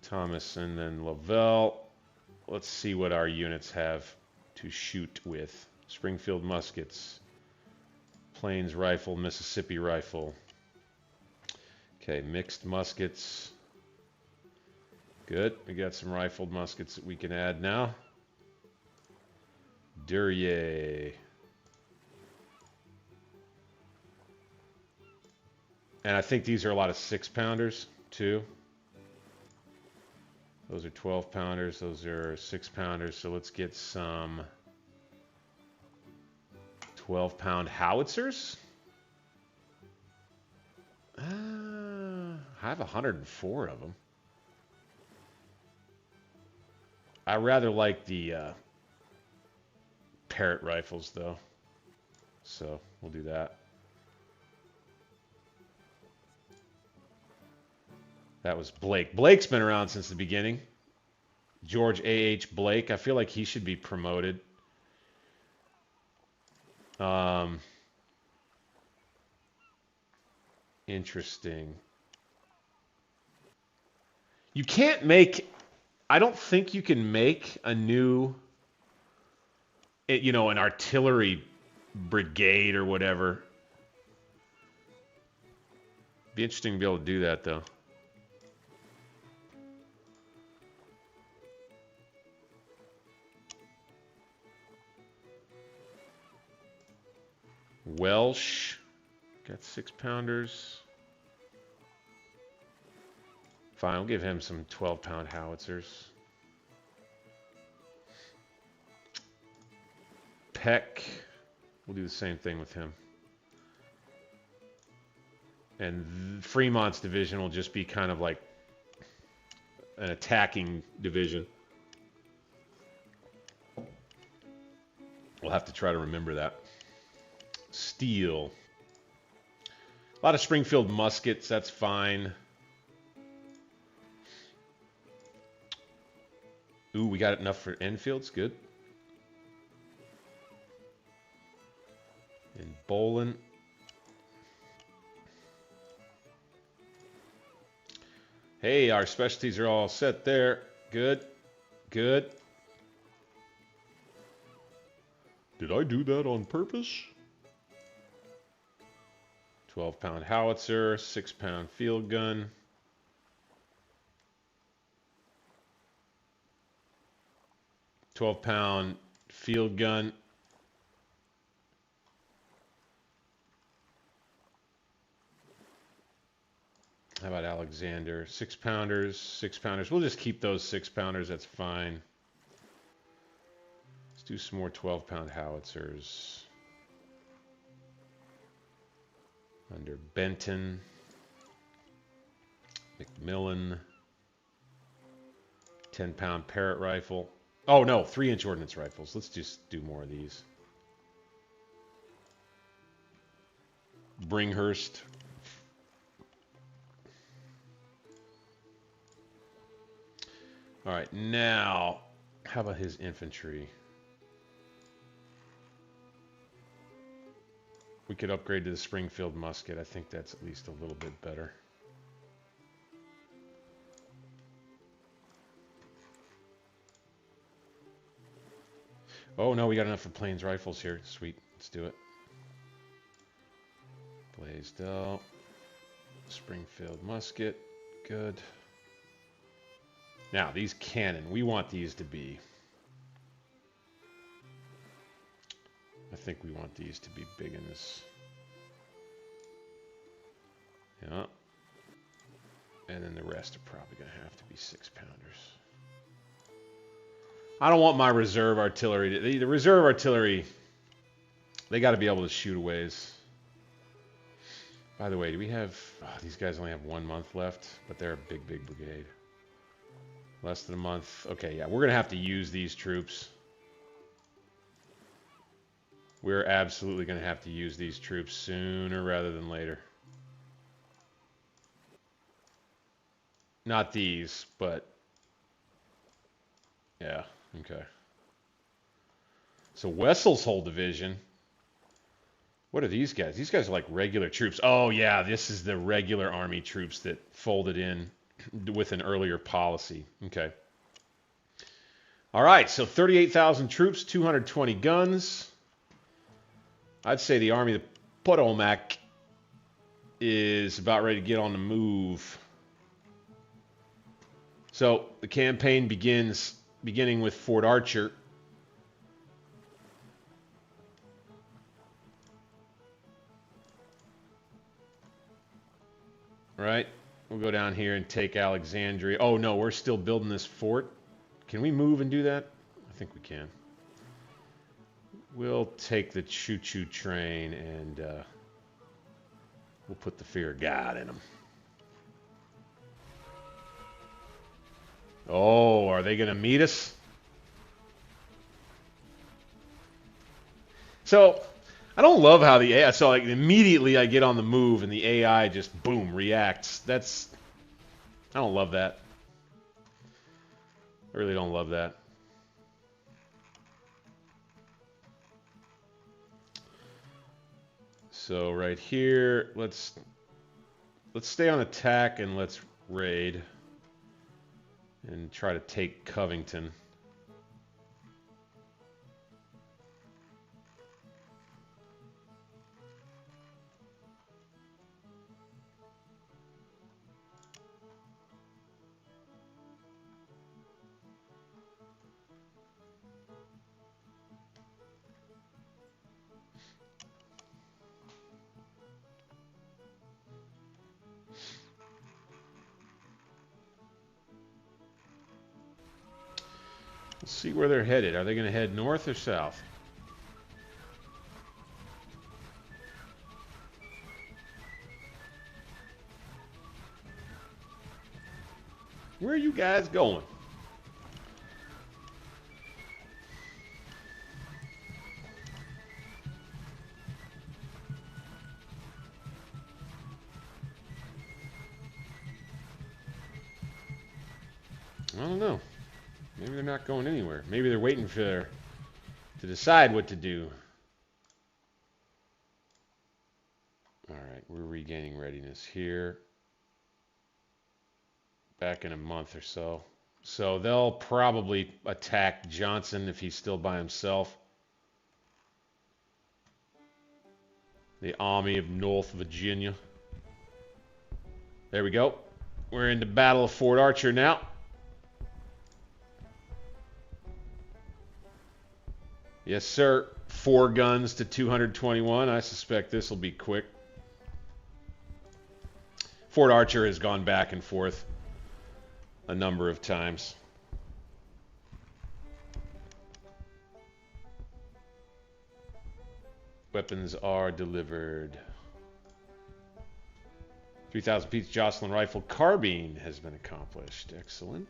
Thomas and then Lavelle. Let's see what our units have to shoot with. Springfield muskets. Plains rifle, Mississippi rifle. Okay, mixed muskets. Good. We got some rifled muskets that we can add now. Duryea. And I think these are a lot of 6-pounders, too. Those are 12-pounders. Those are 6-pounders. So let's get some 12-pound howitzers. I have 104 of them. I rather like the Parrott rifles, though. So we'll do that. That was Blake. Blake's been around since the beginning. George A.H. Blake. I feel like he should be promoted. Interesting. You can't make... I don't think you can make a new... you know, an artillery brigade or whatever. Be interesting to be able to do that, though. Welsh. Got 6-pounders. Fine, I'll give him some 12-pound howitzers. Peck. We'll do the same thing with him. And Fremont's division will just be kind of like an attacking division. We'll have to try to remember that. Steel. A lot of Springfield muskets, that's fine. Ooh, we got enough for Enfields, good. Bolin. Hey, our specialties are all set there. Good. Good. Did I do that on purpose? 12-pound howitzer, 6-pound field gun. £12-pound field gun. How about Alexander? 6-pounders, 6-pounders. We'll just keep those 6-pounders. That's fine. Let's do some more 12-pound howitzers. Under Benton, McMillan, 10-pound Parrott rifle. Oh no, 3-inch ordnance rifles. Let's just do more of these. Bringhurst. All right, now, how about his infantry? We could upgrade to the Springfield musket. I think that's at least a little bit better. Oh, no, we got enough for plains rifles here. Sweet. Let's do it. Blaisdell. Springfield musket. Good. Now, these cannon. We want these to be... I think we want these to be big in this. Yeah. And then the rest are probably going to have to be 6-pounders. I don't want my reserve artillery to... The reserve artillery, they got to be able to shoot a ways. By the way, do we have... Oh, these guys only have 1 month left, but they're a big, big brigade. Less than a month. Okay, yeah, we're going to have to use these troops. We're absolutely going to have to use these troops sooner rather than later. Not these, but... Yeah, okay. So Wessel's whole division... What are these guys? These guys are like regular troops. Oh, yeah, this is the regular army troops that folded in with an earlier policy. Okay. All right, so 38,000 troops, 220 guns. I'd say the Army of the Potomac is about ready to get on the move. So the campaign beginning with Fort Archer. Right, we'll go down here and take Alexandria. Oh no, we're still building this fort. Can we move and do that? I think we can. We'll take the choo-choo train and we'll put the fear of God in them. Oh, are they going to meet us? So, I don't love how the AI, so like immediately I get on the move and the AI just boom reacts. I don't love that. I really don't love that. So right here, let's stay on attack and let's raid and try to take Covington. Let's see where they're headed. Are they going to head north or south? Where are you guys going? I don't know. Maybe they're not going anywhere. Maybe they're waiting to decide what to do. All right, we're regaining readiness here. Back in a month or so. So they'll probably attack Johnson if he's still by himself. The Army of North Virginia. There we go. We're in the Battle of Fort Archer now. Yes, sir. 4 guns to 221. I suspect this will be quick. Fort Archer has gone back and forth a number of times. Weapons are delivered. 3,000 piece Jocelyn rifle carbine has been accomplished. Excellent.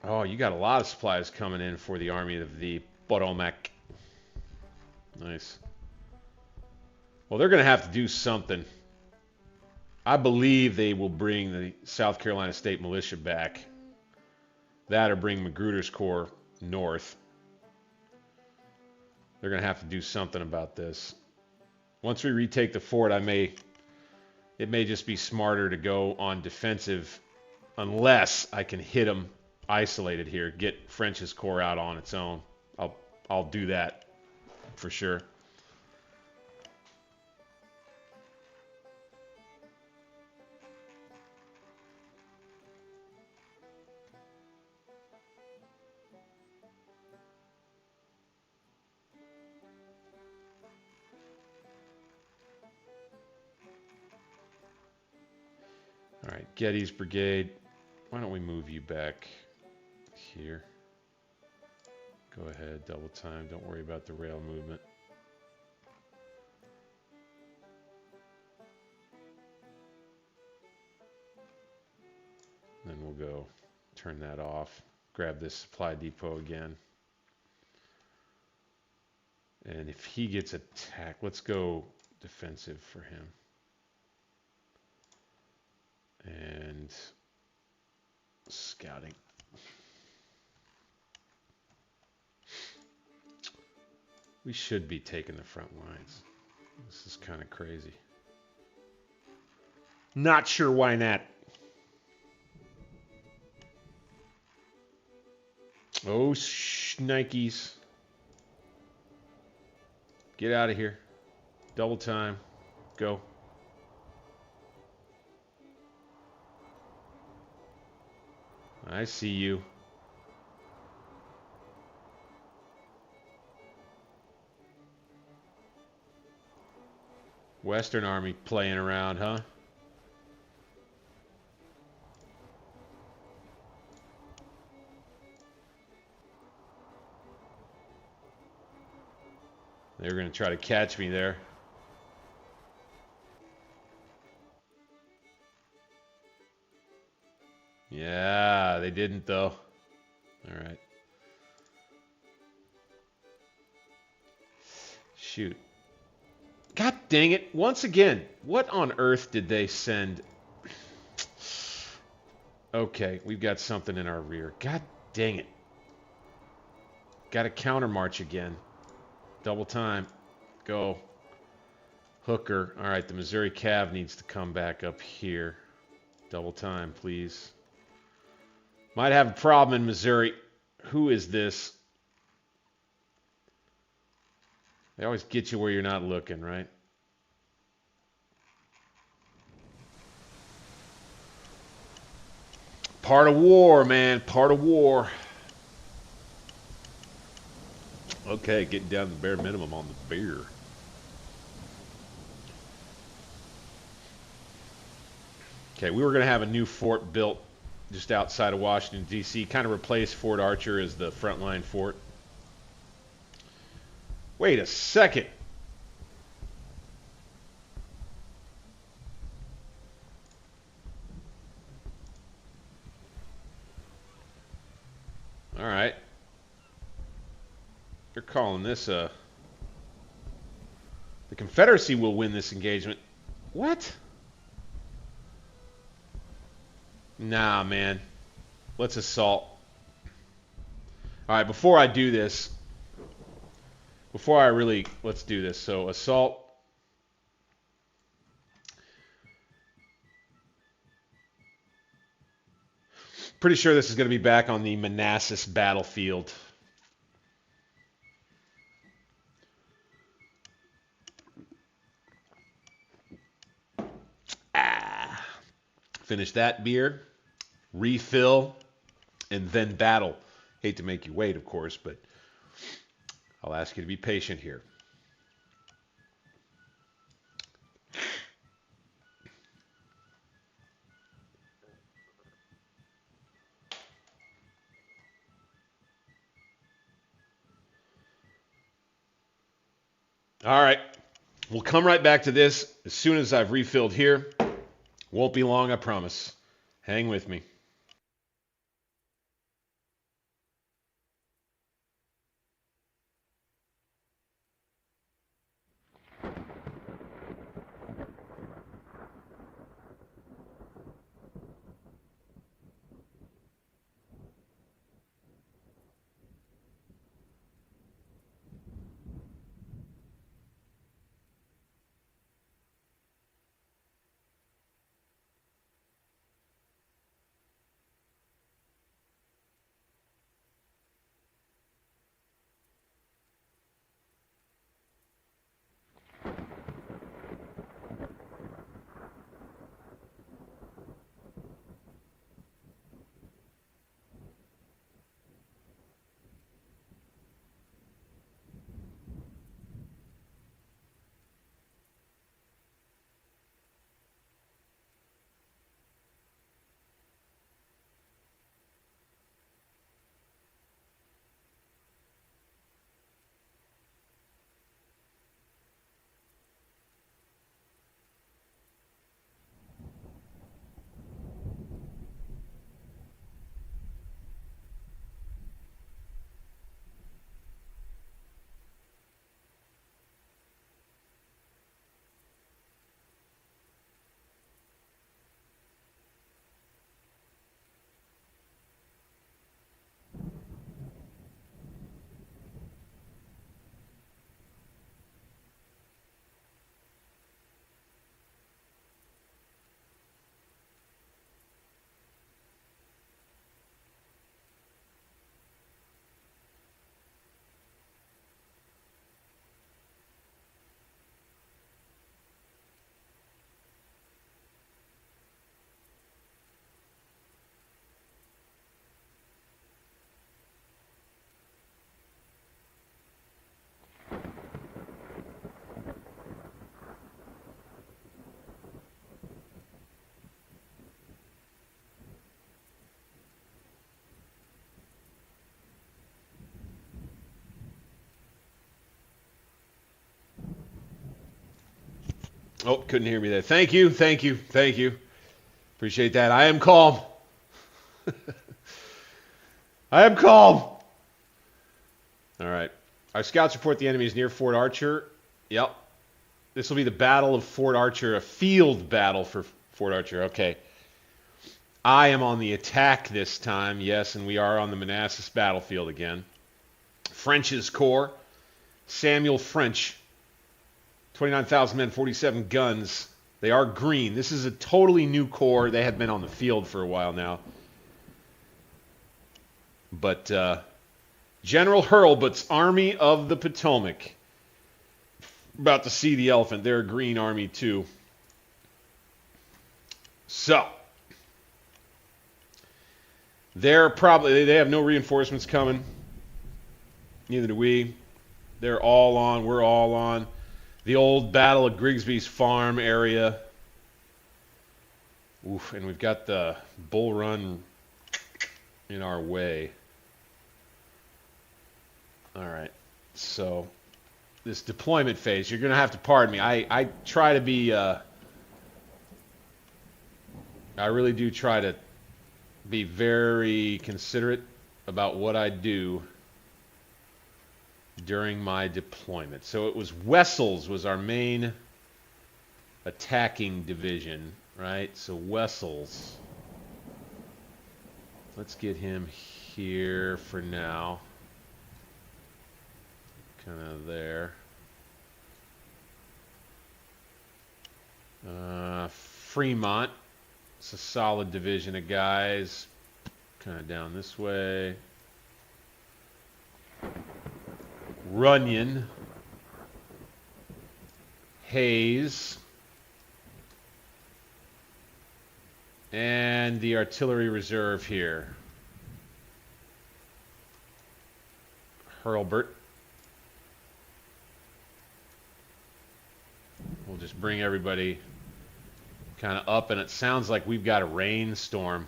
Oh, you got a lot of supplies coming in for the Army of the Potomac. Nice. Well, they're going to have to do something. I believe they will bring the South Carolina State Militia back. That or bring Magruder's Corps north. They're going to have to do something about this. Once we retake the fort, it may just be smarter to go on defensive unless I can hit them isolated here. Get French's Corps out on its own. I'll do that for sure. All right, Getty's brigade. Why don't we move you back here? Go ahead, double time. Don't worry about the rail movement. Then we'll go turn that off. Grab this supply depot again. And if he gets attacked, let's go defensive for him. And scouting. We should be taking the front lines. This is kind of crazy. Not sure why not. Oh, shnikes. Get out of here. Double time. Go. I see you. Western Army playing around, huh? They're going to try to catch me there. Yeah, they didn't though. All right. Shoot. God dang it. Once again, what on earth did they send? Okay, we've got something in our rear. God dang it. Got to counter march again. Double time. Go. Hooker. All right, the Missouri Cav needs to come back up here. Double time, please. Might have a problem in Missouri. Who is this? They always get you where you're not looking, right? Part of war, man. Part of war. Okay, getting down to the bare minimum on the beer. Okay, we were going to have a new fort built just outside of Washington, D.C. Kind of replace Fort Archer as the frontline fort. Wait a second. All right. They're calling this a... The Confederacy will win this engagement. What? Nah, man. Let's assault. All right, before I do this, let's do this. So assault. Pretty sure this is going to be back on the Manassas battlefield. Finish that beer, refill, and then battle. Hate to make you wait, of course, but I'll ask you to be patient here. All right. We'll come right back to this as soon as I've refilled here. Won't be long, I promise. Hang with me. Oh, couldn't hear me there. Thank you. Appreciate that. I am calm. I am calm. All right. Our scouts report the enemy is near Fort Archer. Yep. This will be the Battle of Fort Archer, a field battle for Fort Archer. Okay. I am on the attack this time, yes, and we are on the Manassas battlefield again. French's Corps, Samuel French, 29,000 men, 47 guns. They are green. This is a totally new corps. They have been on the field for a while now. But General Hurlbut's Army of the Potomac. About to see the elephant. They're a green army too. So, they have no reinforcements coming. Neither do we. They're all on. We're all on. The old Battle of Grigsby's Farm area. Oof, and we've got the Bull Run in our way. All right, so this deployment phase, you're going to have to pardon me. I try to be, I really do try to be very considerate about what I do during my deployment. So it was Wessel's was our main attacking division, right? So Wessel's. Let's get him here for now. Kind of there. Fremont. It's a solid division of guys. Kind of down this way. Runyon. Hayes. And the artillery reserve here. Hurlburt. We'll just bring everybody kind of up, and it sounds like we've got a rainstorm.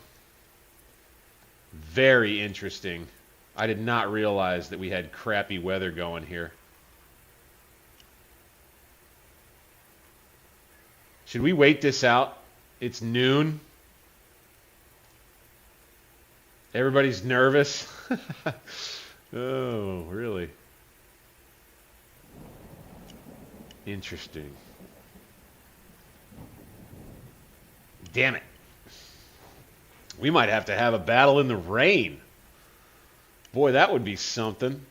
Very interesting. I did not realize that we had crappy weather going here. Should we wait this out? It's noon. Everybody's nervous. Oh, really? Interesting. Damn it. We might have to have a battle in the rain. Boy, that would be something.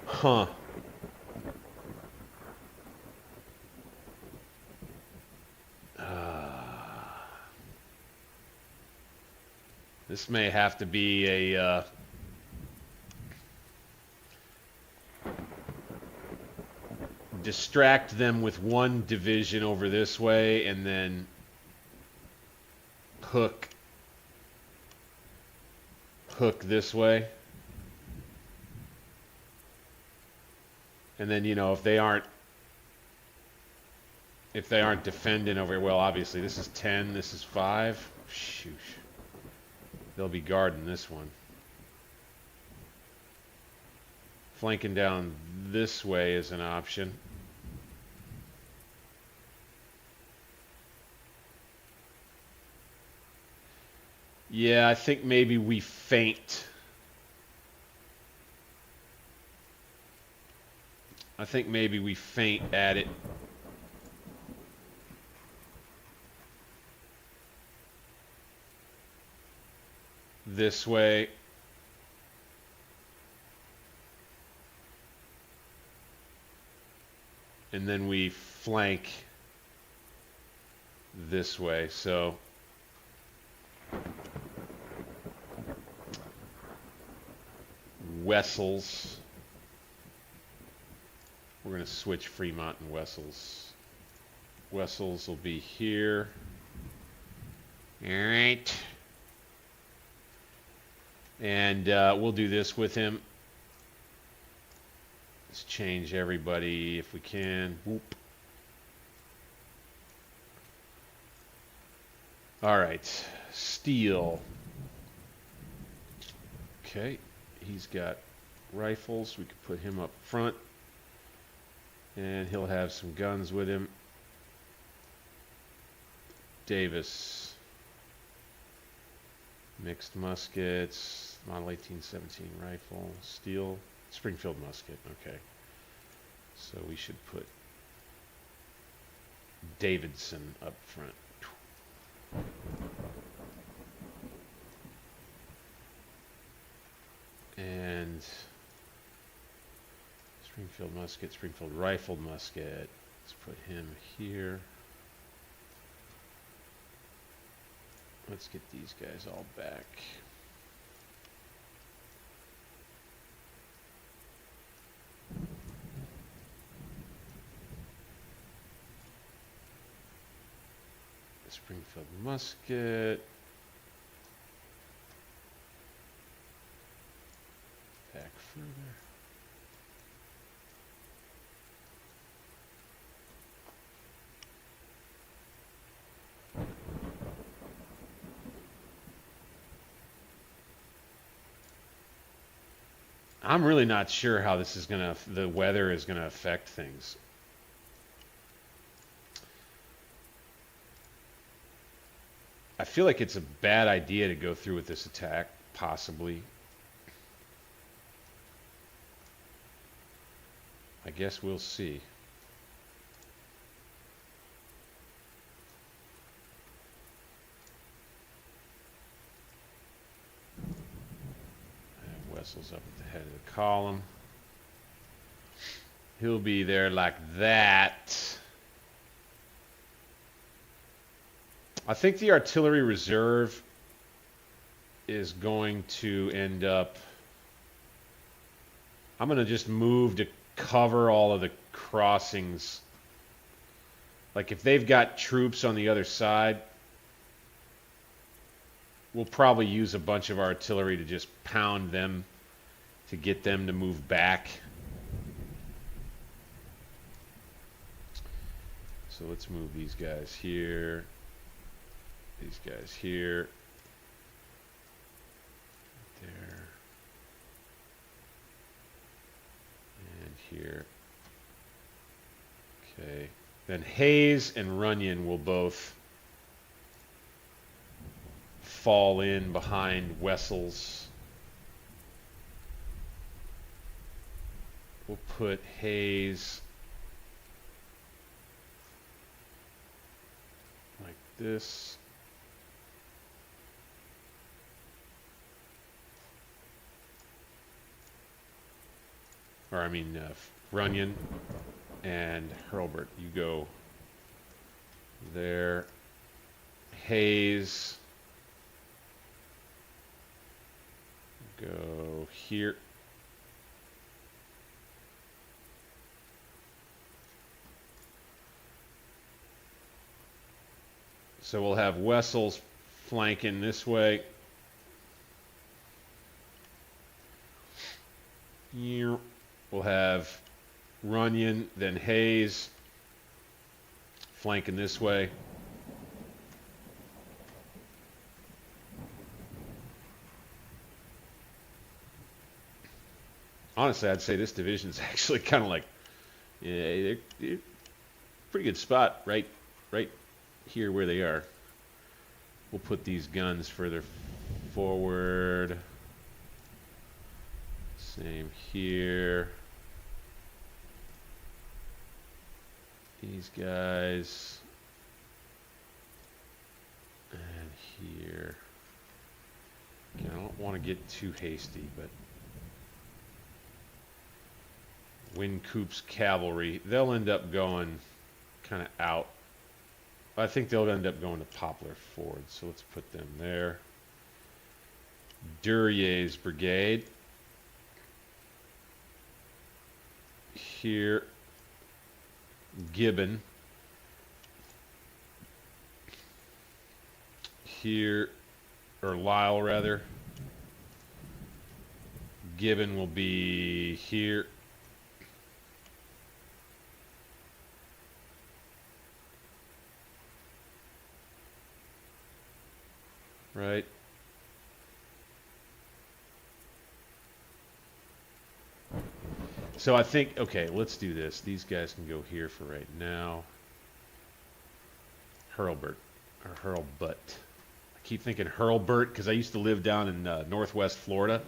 Huh. This may have to be a distract them with one division over this way and then hook this way. And then, you know, if they aren't defending over here, well, obviously this is 10, this is 5. Shoosh. They'll be guarding this one. Flanking down this way is an option. Yeah, I think maybe we feint. I think maybe we feint at it. This way. And then we flank this way. So Wessels. We're going to switch Fremont and Wessels. Wessels will be here. All right. And we'll do this with him. Let's change everybody if we can. Whoop. All right. Steele. Okay. He's got rifles. We could put him up front. And he'll have some guns with him. Davis. Mixed muskets. Model 1817 rifle. Steele. Springfield musket. Okay. So we should put Davidson up front. And Springfield musket, Springfield rifled musket. Let's put him here. Let's get these guys all back. Springfield musket. Back further. I'm really not sure how this is the weather is gonna affect things. I feel like it's a bad idea to go through with this attack, possibly. I guess we'll see. head of the column. He'll be there like that. I think the artillery reserve is going to end up... I'm going to just move to cover all of the crossings. Like if they've got troops on the other side, we'll probably use a bunch of artillery to just pound them to get them to move back. So let's move these guys here, these guys here, there, and here. Okay. Then Hayes and Runyon will both fall in behind Wessel's. We'll put Hayes like this. Or I mean Runyon and Hurlburt. You go there. Hayes. Go here. So we'll have Wessel's flanking this way. We'll have Runyon, then Hayes flanking this way. Honestly, I'd say this division's actually kind of like, yeah, they're pretty good spot right here where they are. We'll put these guns further forward. Same here. These guys. And here. Again, I don't want to get too hasty, but Wincoop's cavalry, they'll end up going kind of out. I think they'll end up going to Poplar Ford, so let's put them there. Duryea's brigade. Here. Gibbon. Here, or Lyle rather. Gibbon will be here. Right. So I think, okay, let's do this. These guys can go here for right now. Hurlburt, or Hurlbutt. I keep thinking Hurlburt because I used to live down in northwest Florida,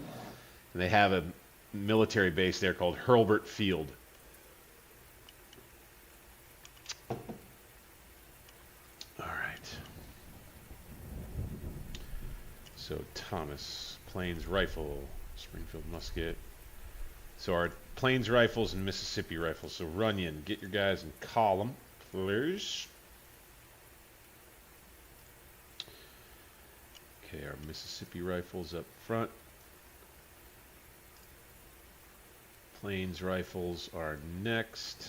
and they have a military base there called Hurlburt Field. All right. So Thomas, Plains Rifle, Springfield Musket. So our Plains Rifles and Mississippi Rifles. So Runyon, get your guys in column, please. Okay, our Mississippi Rifles up front. Plains Rifles are next.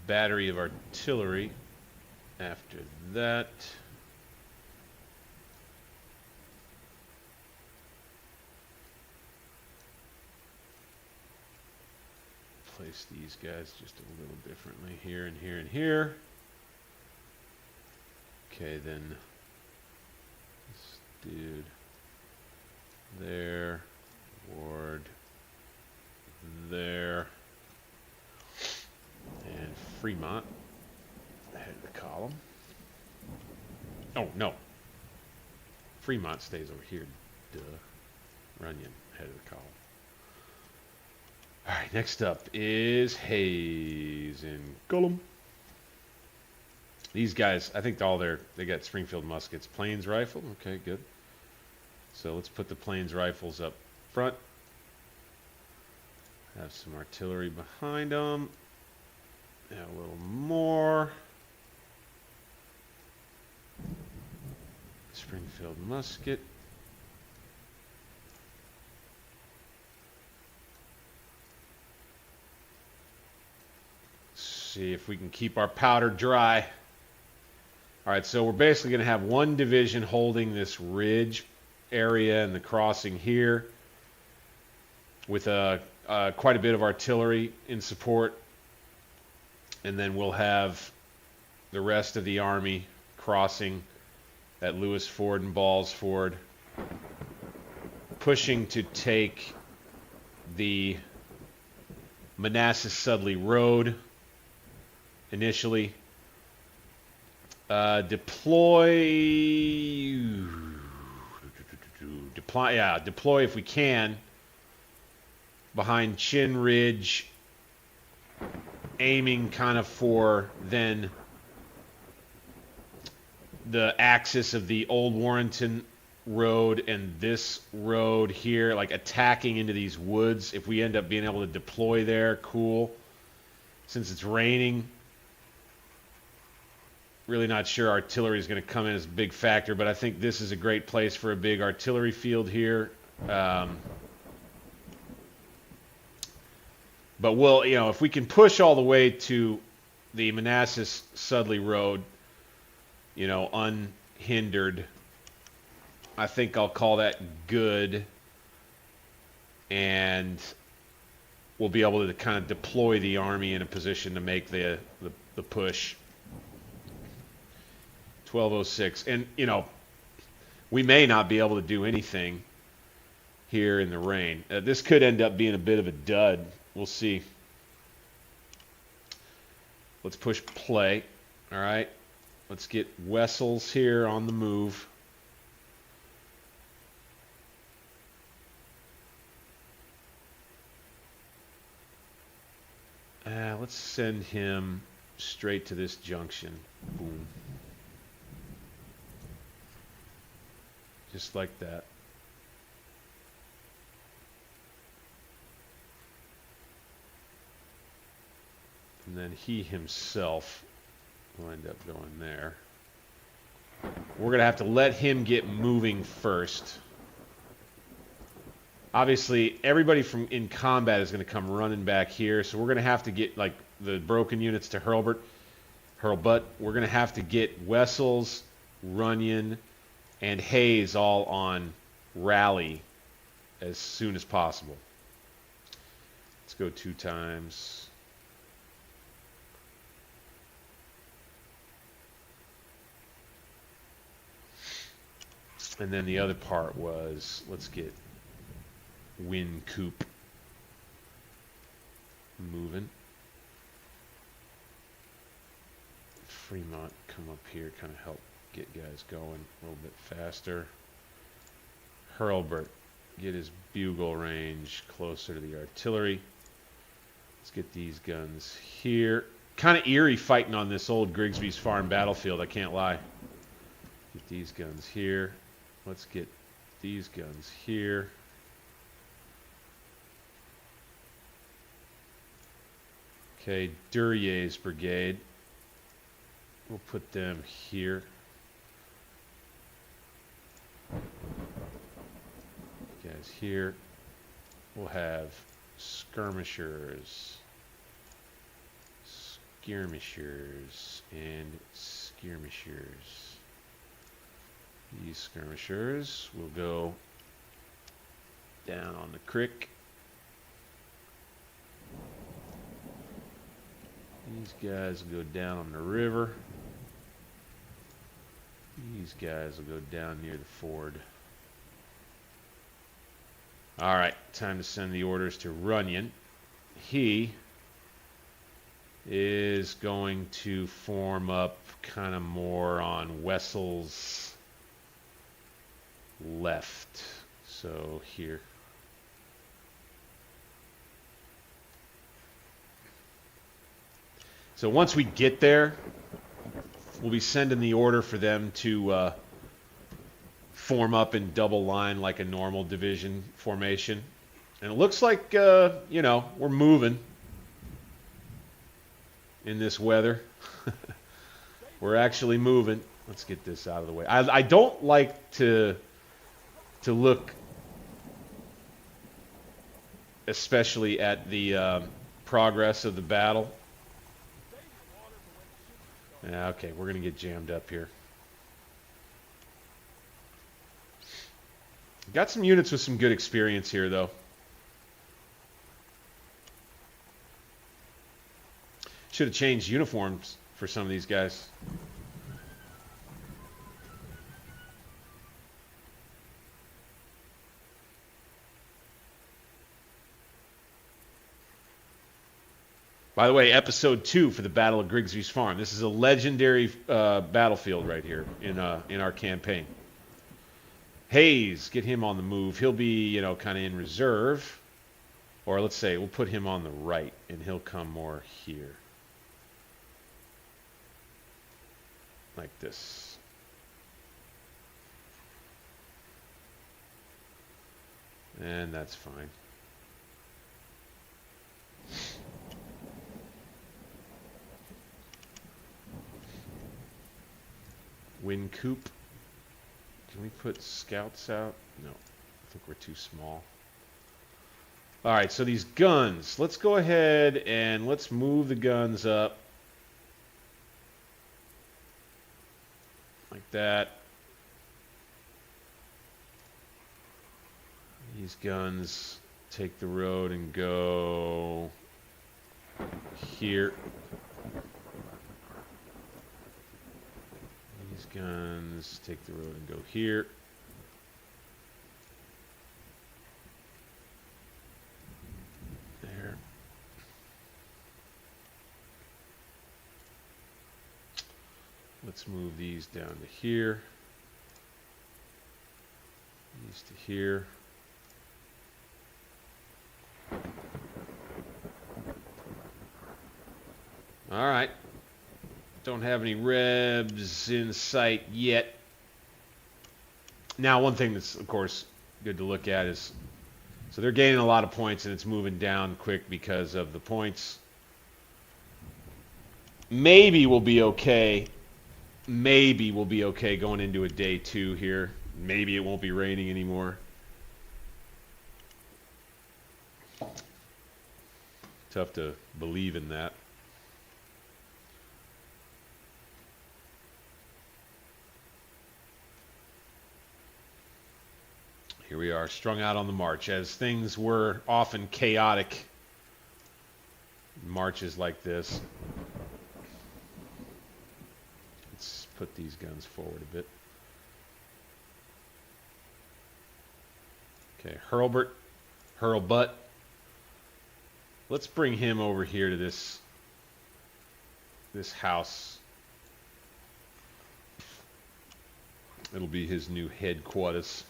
Battery of artillery after that. Place these guys just a little differently here and here and here. Okay, then this dude there, Ward there, and Fremont, head of the column. Oh, no. Fremont stays over here, duh. Runyon, head of the column. All right, next up is Hayes and Cullum. These guys, I think they got Springfield muskets. Plains Rifle, okay, good. So let's put the plains rifles up front. Have some artillery behind them. Add a little more. Springfield musket. See if we can keep our powder dry. All right, so we're basically going to have one division holding this ridge area and the crossing here with quite a bit of artillery in support. And then we'll have the rest of the army crossing at Lewis Ford and Balls Ford, pushing to take the Manassas-Sudley Road initially. Deploy if we can behind Chin Ridge, aiming kind of for then the axis of the old Warrenton Road and this road here, like attacking into these woods. If we end up being able to deploy there, cool. Since it's raining, really not sure artillery is going to come in as a big factor, but I think this is a great place for a big artillery field here. But we'll, if we can push all the way to the Manassas-Sudley Road, unhindered, I think I'll call that good. And we'll be able to kind of deploy the army in a position to make the push. 1206. And, we may not be able to do anything here in the rain. This could end up being a bit of a dud. We'll see. Let's push play. All right. Let's get Wessels here on the move. Let's send him straight to this junction. Boom. Just like that. And then he himself will end up going there. We're going to have to let him get moving first. Obviously, everybody in combat is going to come running back here, so we're going to have to get like the broken units to Hurlbut. We're going to have to get Wessels, Runyon, and Hayes all on rally as soon as possible. Let's go 2 times. And then the other part was, let's get Win Coop moving. Fremont come up here, kind of help get guys going a little bit faster. Hurlbut, get his bugle range closer to the artillery. Let's get these guns here. Kind of eerie fighting on this old Grigsby's Farm battlefield, I can't lie. Get these guns here. Let's get these guns here. Okay, Duryea's brigade. We'll put them here. Guys here. We'll have skirmishers. Skirmishers and skirmishers. These skirmishers will go down on the creek. These guys will go down on the river. These guys will go down near the ford. All right, time to send the orders to Runyon. He is going to form up kind of more on Wessel's left. So here. So once we get there, we'll be sending the order for them to form up in double line like a normal division formation. And it looks like, you know, we're moving in this weather. We're actually moving. Let's get this out of the way. I don't like to look especially at the progress of the battle. Yeah, okay, we're going to get jammed up here. Got some units with some good experience here, though. Should have changed uniforms for some of these guys. By the way, episode 2 for the Battle of Grigsby's Farm. This is a legendary battlefield right here in our campaign. Hayes, get him on the move. He'll be, you know, kind of in reserve. Or let's say we'll put him on the right, and he'll come more here. Like this. And that's fine. Wind coop. Can we put scouts out? No, I think we're too small. All right, so these guns. Let's go ahead and let's move the guns up. Like that. These guns take the road and go here. These guns take the road and go here. There. Let's move these down to here. These to here. All right. Don't have any rebs in sight yet. Now, one thing that's, of course, good to look at is, so they're gaining a lot of points, and it's moving down quick because of the points. Maybe we'll be okay. Maybe we'll be okay going into a day 2 here. Maybe it won't be raining anymore. Tough to believe in that. Here we are, strung out on the march, as things were often chaotic. Marches like this. Let's put these guns forward a bit. Okay, Hurlbutt. Let's bring him over here to this house. It'll be his new headquarters.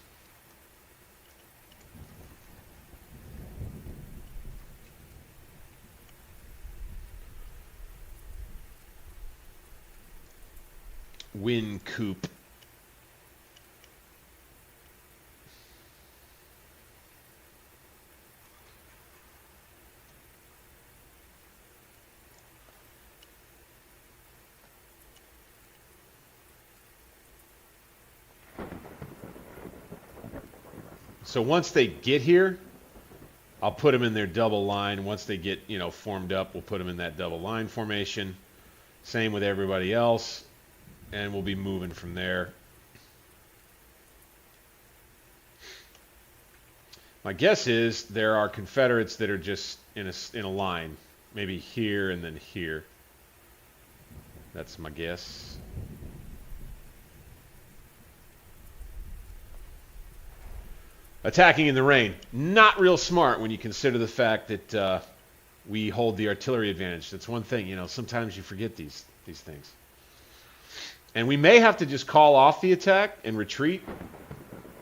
Wind coop. So once they get here, I'll put them in their double line. Once they get, you know, formed up, we'll put them in that double line formation. Same with everybody else. And we'll be moving from there. My guess is there are Confederates that are just in a line, maybe here and then here. That's my guess. Attacking in the rain, not real smart when you consider the fact that we hold the artillery advantage. That's one thing, you know. Sometimes you forget these things. And we may have to just call off the attack and retreat.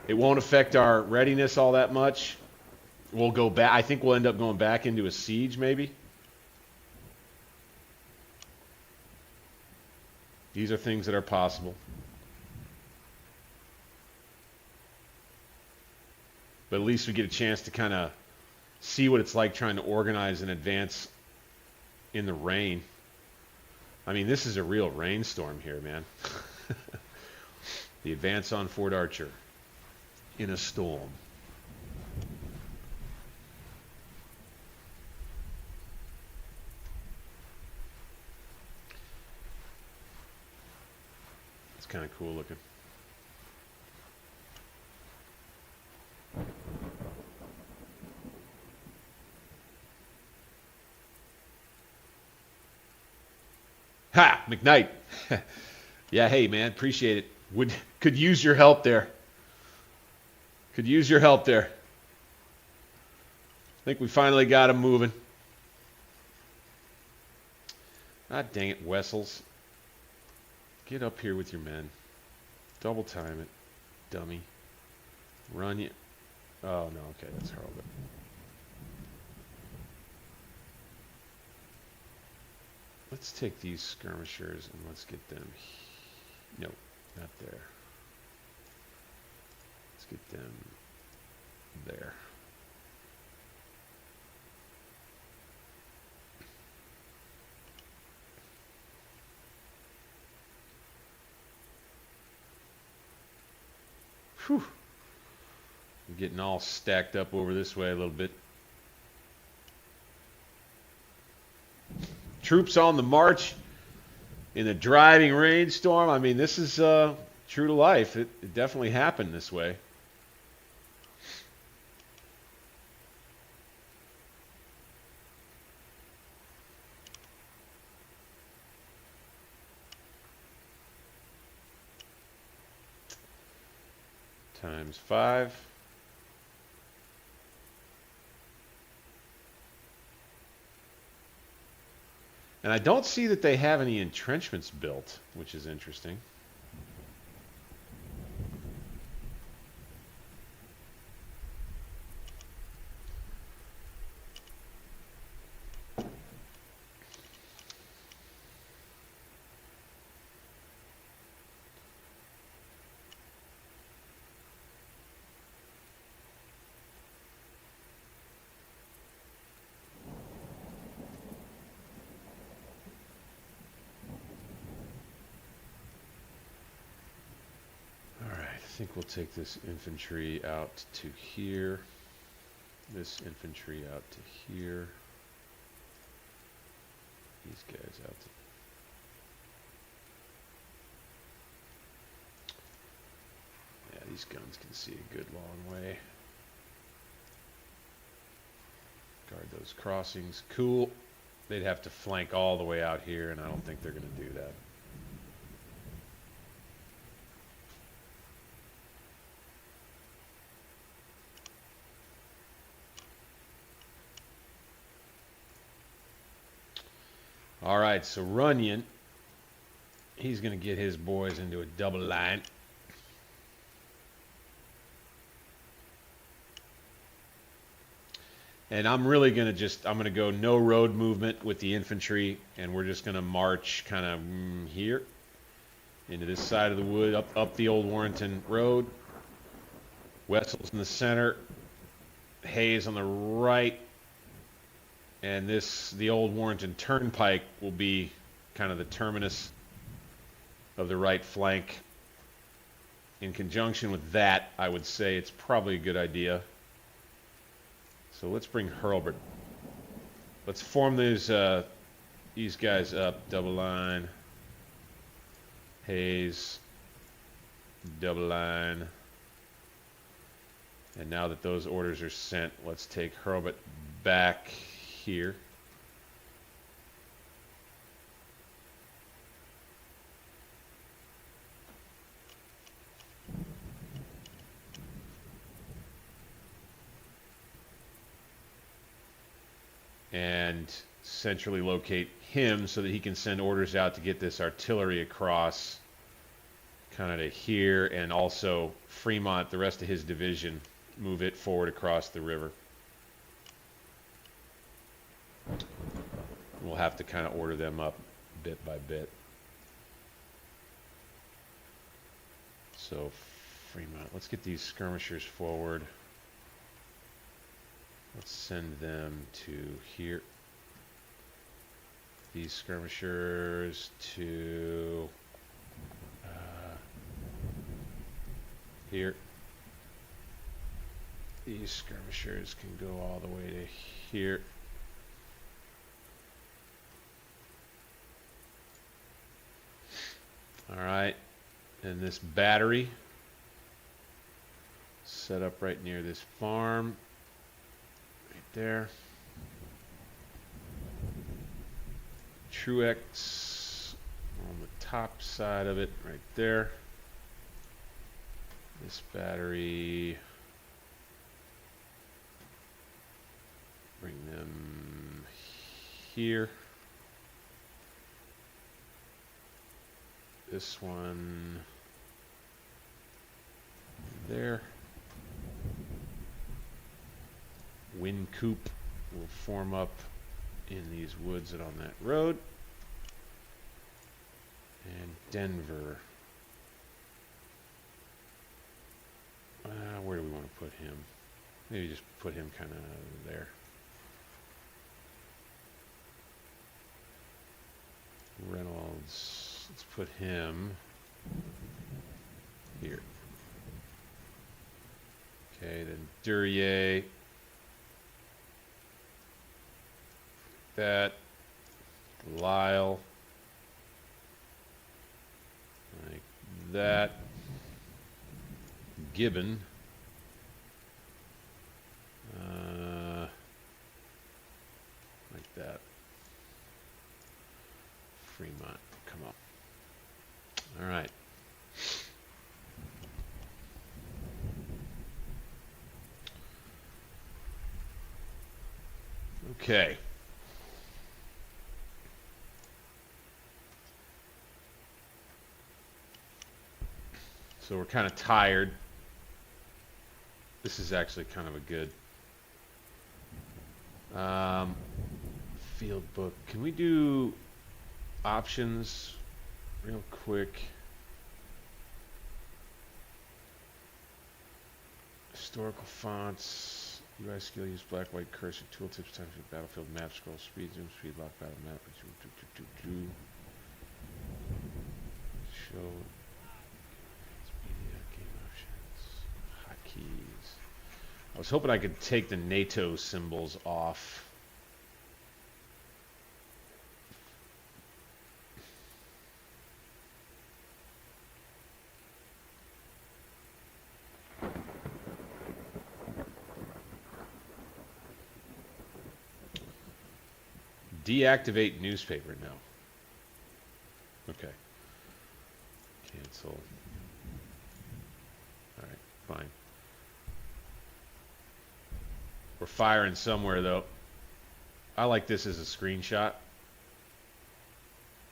It won't affect our readiness all that much. We'll go back. I think we'll end up going back into a siege, maybe. These are things that are possible. But at least we get a chance to kind of see what it's like trying to organize an advance in the rain. I mean, this is a real rainstorm here, man. The advance on Fort Archer in a storm. It's kind of cool looking. Ha! McKnight. Yeah, hey, man, appreciate it. Could use your help there. Could use your help there. I think we finally got him moving. Ah, dang it, Wessels. Get up here with your men. Double time it, dummy. Run you. Oh, no, okay, that's horrible. Let's take these skirmishers and let's get them. No, not there. Let's get them there. Whew. I'm getting all stacked up over this way a little bit. Troops on the march in a driving rainstorm. I mean, this is true to life. It definitely happened this way. Times 5. And I don't see that they have any entrenchments built, which is interesting. I think we'll take this infantry out to here, this infantry out to here, these guys out to... Yeah, these guns can see a good long way. Guard those crossings. Cool. They'd have to flank all the way out here, and I don't think they're going to do that. All right, so Runyon, he's going to get his boys into a double line. And I'm really going to I'm going to go no road movement with the infantry, and we're just going to march kind of here into this side of the wood, up the old Warrenton Road. Wessel's in the center, Hayes on the right. And the old Warrenton Turnpike will be kind of the terminus of the right flank. In conjunction with that, I would say it's probably a good idea. So let's bring Hurlburt. Let's form these guys up. Double line. Hayes. Double line. And now that those orders are sent, let's take Hurlburt back here. And centrally locate him so that he can send orders out to get this artillery across kind of to here, and also Fremont, the rest of his division, move it forward across the river. We'll have to kind of order them up bit by bit. So Fremont, let's get these skirmishers forward. Let's send them to here. These skirmishers to here. These skirmishers can go all the way to here. All right, and this battery set up right near this farm, right there. Truex on the top side of it, right there. This battery, bring them here. This one there. Wind coop will form up in these woods and on that road. And Denver. Where do we want to put him? Maybe just put him kind of there. Reynolds, let's put him here. Okay, then Duryea. That. Lyle. Like that. Gibbon. Like that. Fremont, come on. All right. Okay. So we're kind of tired. This is actually kind of a good field book. Can we do options real quick? Historical fonts. UI skill, use black, white cursor, tooltips, time for battlefield map, scroll speed, zoom speed, lock battle map. Show media, game options, hotkeys. I was hoping I could take the NATO symbols off. Deactivate newspaper, no. Okay. Cancel. All right, fine. We're firing somewhere, though. I like this as a screenshot.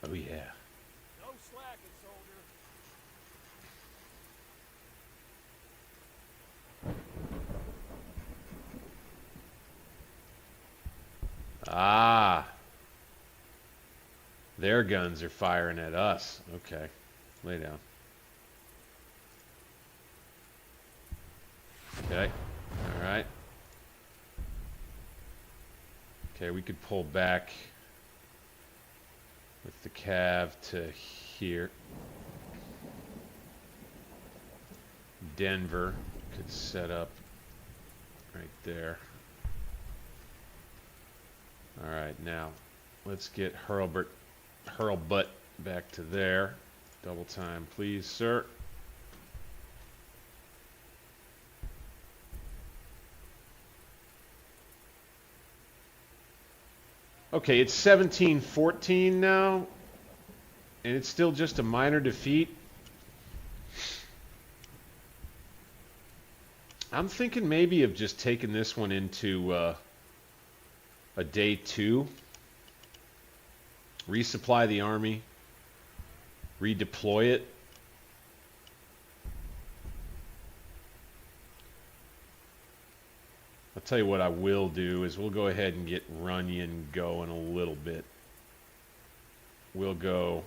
Oh, yeah. No slacking, soldier. Ah. Their guns are firing at us. Okay. Lay down. Okay. All right. Okay, we could pull back with the cav to here. Denver could set up right there. All right, now let's get Hurlbutt back to there. Double time, please, sir. Okay, it's 17-14 now, and it's still just a minor defeat. I'm thinking maybe of just taking this one into a day 2. Resupply the army. Redeploy it. I'll tell you what I will do is we'll go ahead and get Runyon going a little bit. We'll go,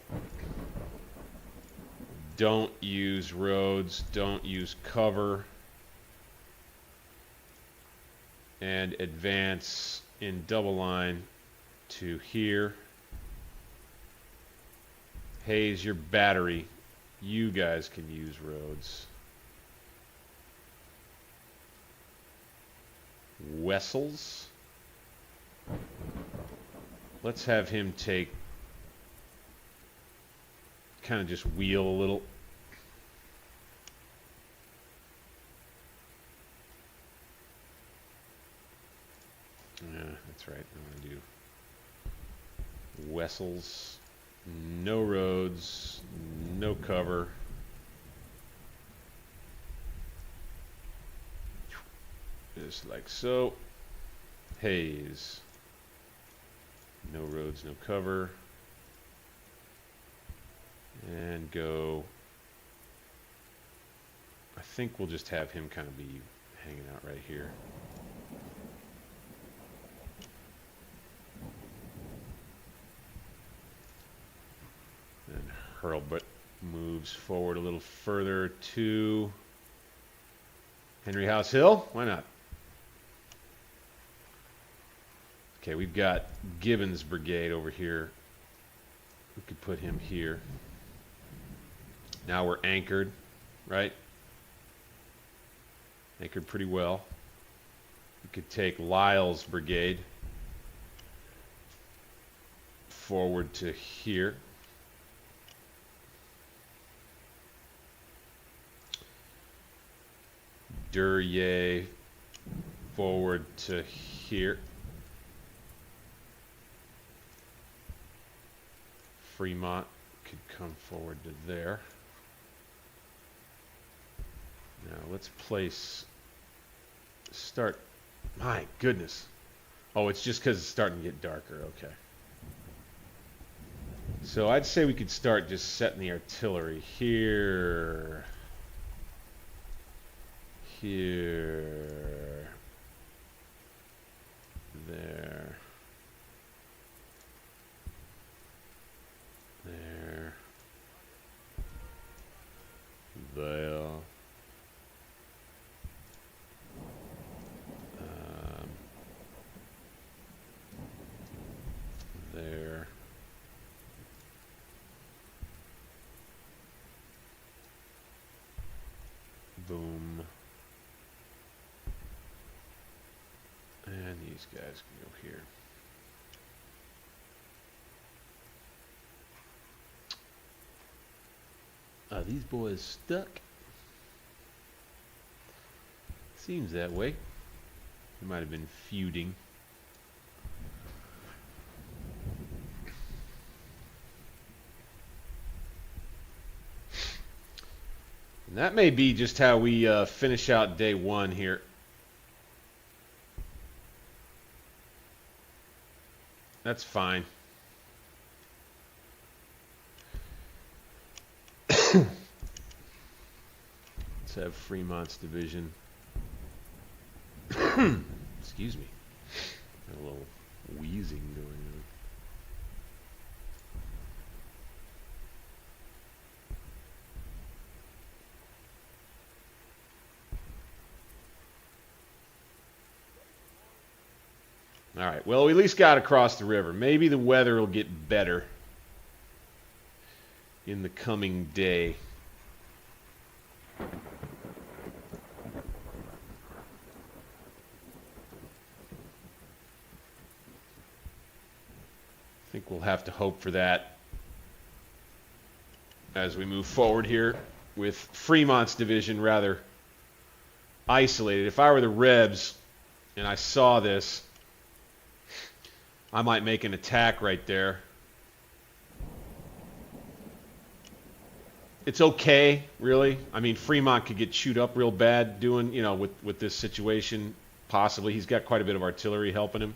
don't use roads, don't use cover, and advance in double line to here. Hayes, your battery. You guys can use roads. Wessels. Let's have him take, kind of just wheel a little. Yeah, that's right. I'm going to do Wessels. No roads, no cover. Just like so. Hayes. No roads, no cover. And go. I think we'll just have him kind of be hanging out right here. And Hurlbut moves forward a little further to Henry House Hill. Why not? Okay, we've got Gibbons' brigade over here. We could put him here. Now we're anchored, right? Anchored pretty well. We could take Lyle's brigade forward to here. Duryea forward to here. Fremont could come forward to there. Now let's place, start, my goodness. Oh, it's just because it's starting to get darker, okay. So I'd say we could start just setting the artillery here. Here. There. There. There. There. Boom. And these guys can go here. Are these boys stuck? Seems that way. They might have been feuding. And that may be just how we finish out day one here. That's fine. Let's have Fremont's division. Excuse me. Got a little wheezing going on. All right, well, we at least got across the river. Maybe the weather will get better in the coming day. I think we'll have to hope for that as we move forward here with Fremont's division rather isolated. If I were the Rebs and I saw this, I might make an attack right there. It's okay, really. I mean, Fremont could get chewed up real bad doing, you know, with this situation, possibly. He's got quite a bit of artillery helping him.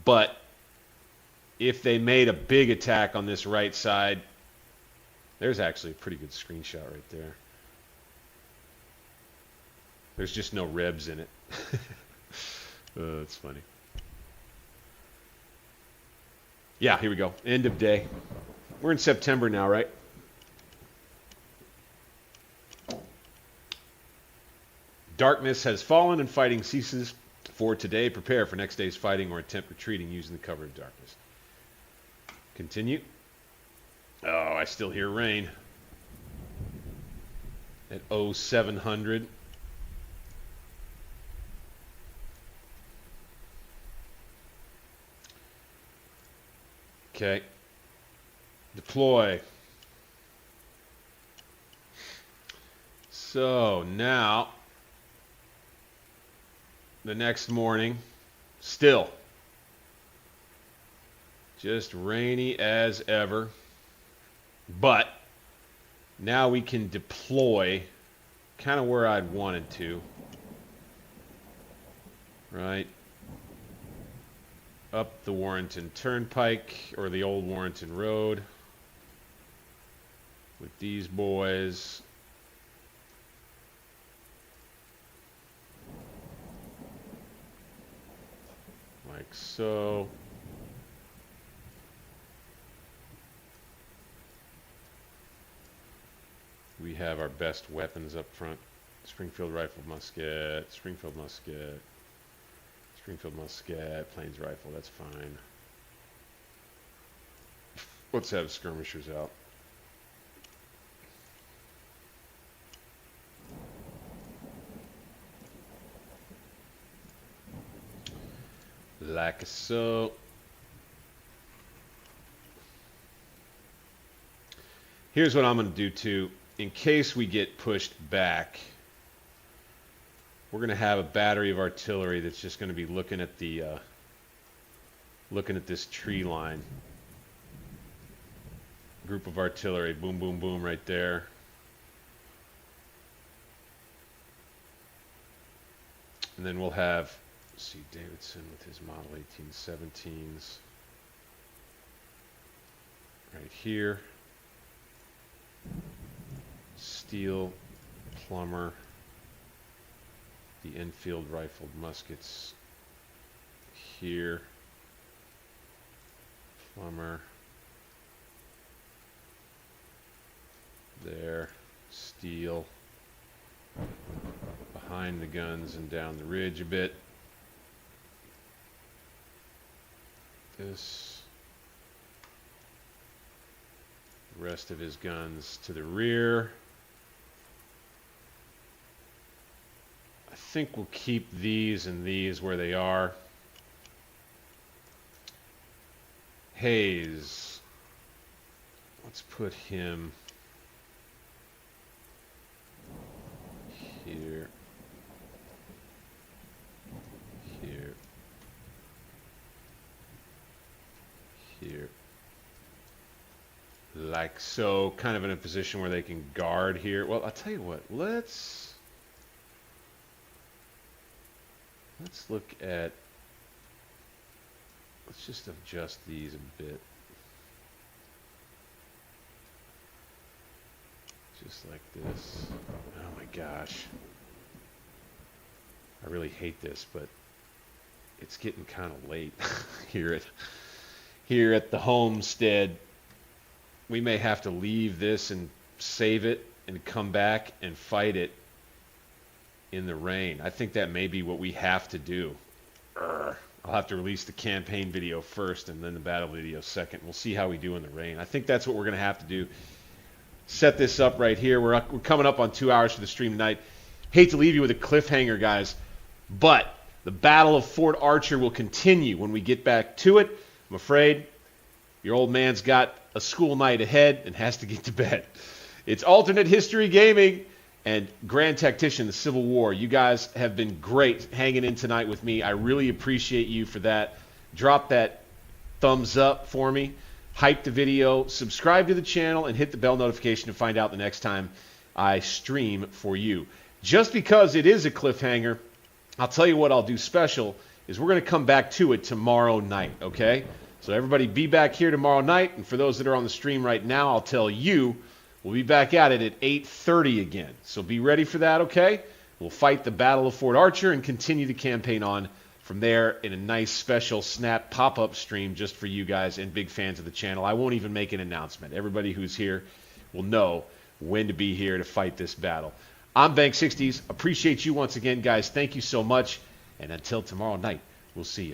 But if they made a big attack on this right side, there's actually a pretty good screenshot right there. There's just no Rebs in it. That's funny. Yeah, here we go. End of day. We're in September now, right? Darkness has fallen and fighting ceases for today. Prepare for next day's fighting or attempt retreating using the cover of darkness. Continue. Oh, I still hear rain. At 0700. Okay. Deploy. So now, the next morning, still just rainy as ever, but now we can deploy kind of where I'd wanted to, right? Up the Warrenton Turnpike, or the old Warrenton Road, with these boys. Like so. We have our best weapons up front. Springfield rifle musket, Springfield musket, Springfield musket, Plains rifle, that's fine. Let's have skirmishers out. Like so. Here's what I'm going to do too. In case we get pushed back, we're going to have a battery of artillery that's just going to be looking at the looking at this tree line. Group of artillery, boom, boom, boom, right there. And then we'll have, let's see, Davidson with his Model 1817s right here. Steel, Plummer, the Enfield rifled muskets here. Plummer. There. Steel. Behind the guns and down the ridge a bit. This. The rest of his guns to the rear. I think we'll keep these and these where they are. Hayes. Let's put him here. Here. Here. Like so, kind of in a position where they can guard here. Well, I'll tell you what, let's look at, let's just adjust these a bit. Just like this. Oh my gosh. I really hate this, but it's getting kind of late here at the homestead. We may have to leave this and save it and come back and fight it in the rain. I think that may be what we have to do. I'll have to release the campaign video first and then the battle video second. We'll see how we do in the rain. I think that's what we're going to have to do. Set this up right here. We're coming up on 2 hours for the stream tonight. Hate to leave you with a cliffhanger, guys, but the Battle of Fort Archer will continue when we get back to it. I'm afraid your old man's got a school night ahead and has to get to bed. It's Alternate History Gaming and Grand Tactician, the Civil War. You guys have been great hanging in tonight with me. I really appreciate you for that. Drop that thumbs up for me. Hype the video. Subscribe to the channel and hit the bell notification to find out the next time I stream for you. Just because it is a cliffhanger, I'll tell you what I'll do special is we're going to come back to it tomorrow night, okay? So everybody be back here tomorrow night. And for those that are on the stream right now, I'll tell you, we'll be back at it at 8:30 again. So be ready for that, okay? We'll fight the Battle of Fort Archer and continue the campaign on from there in a nice special snap pop-up stream just for you guys and big fans of the channel. I won't even make an announcement. Everybody who's here will know when to be here to fight this battle. I'm Bank 60s. Appreciate you once again, guys. Thank you so much. And until tomorrow night, we'll see you.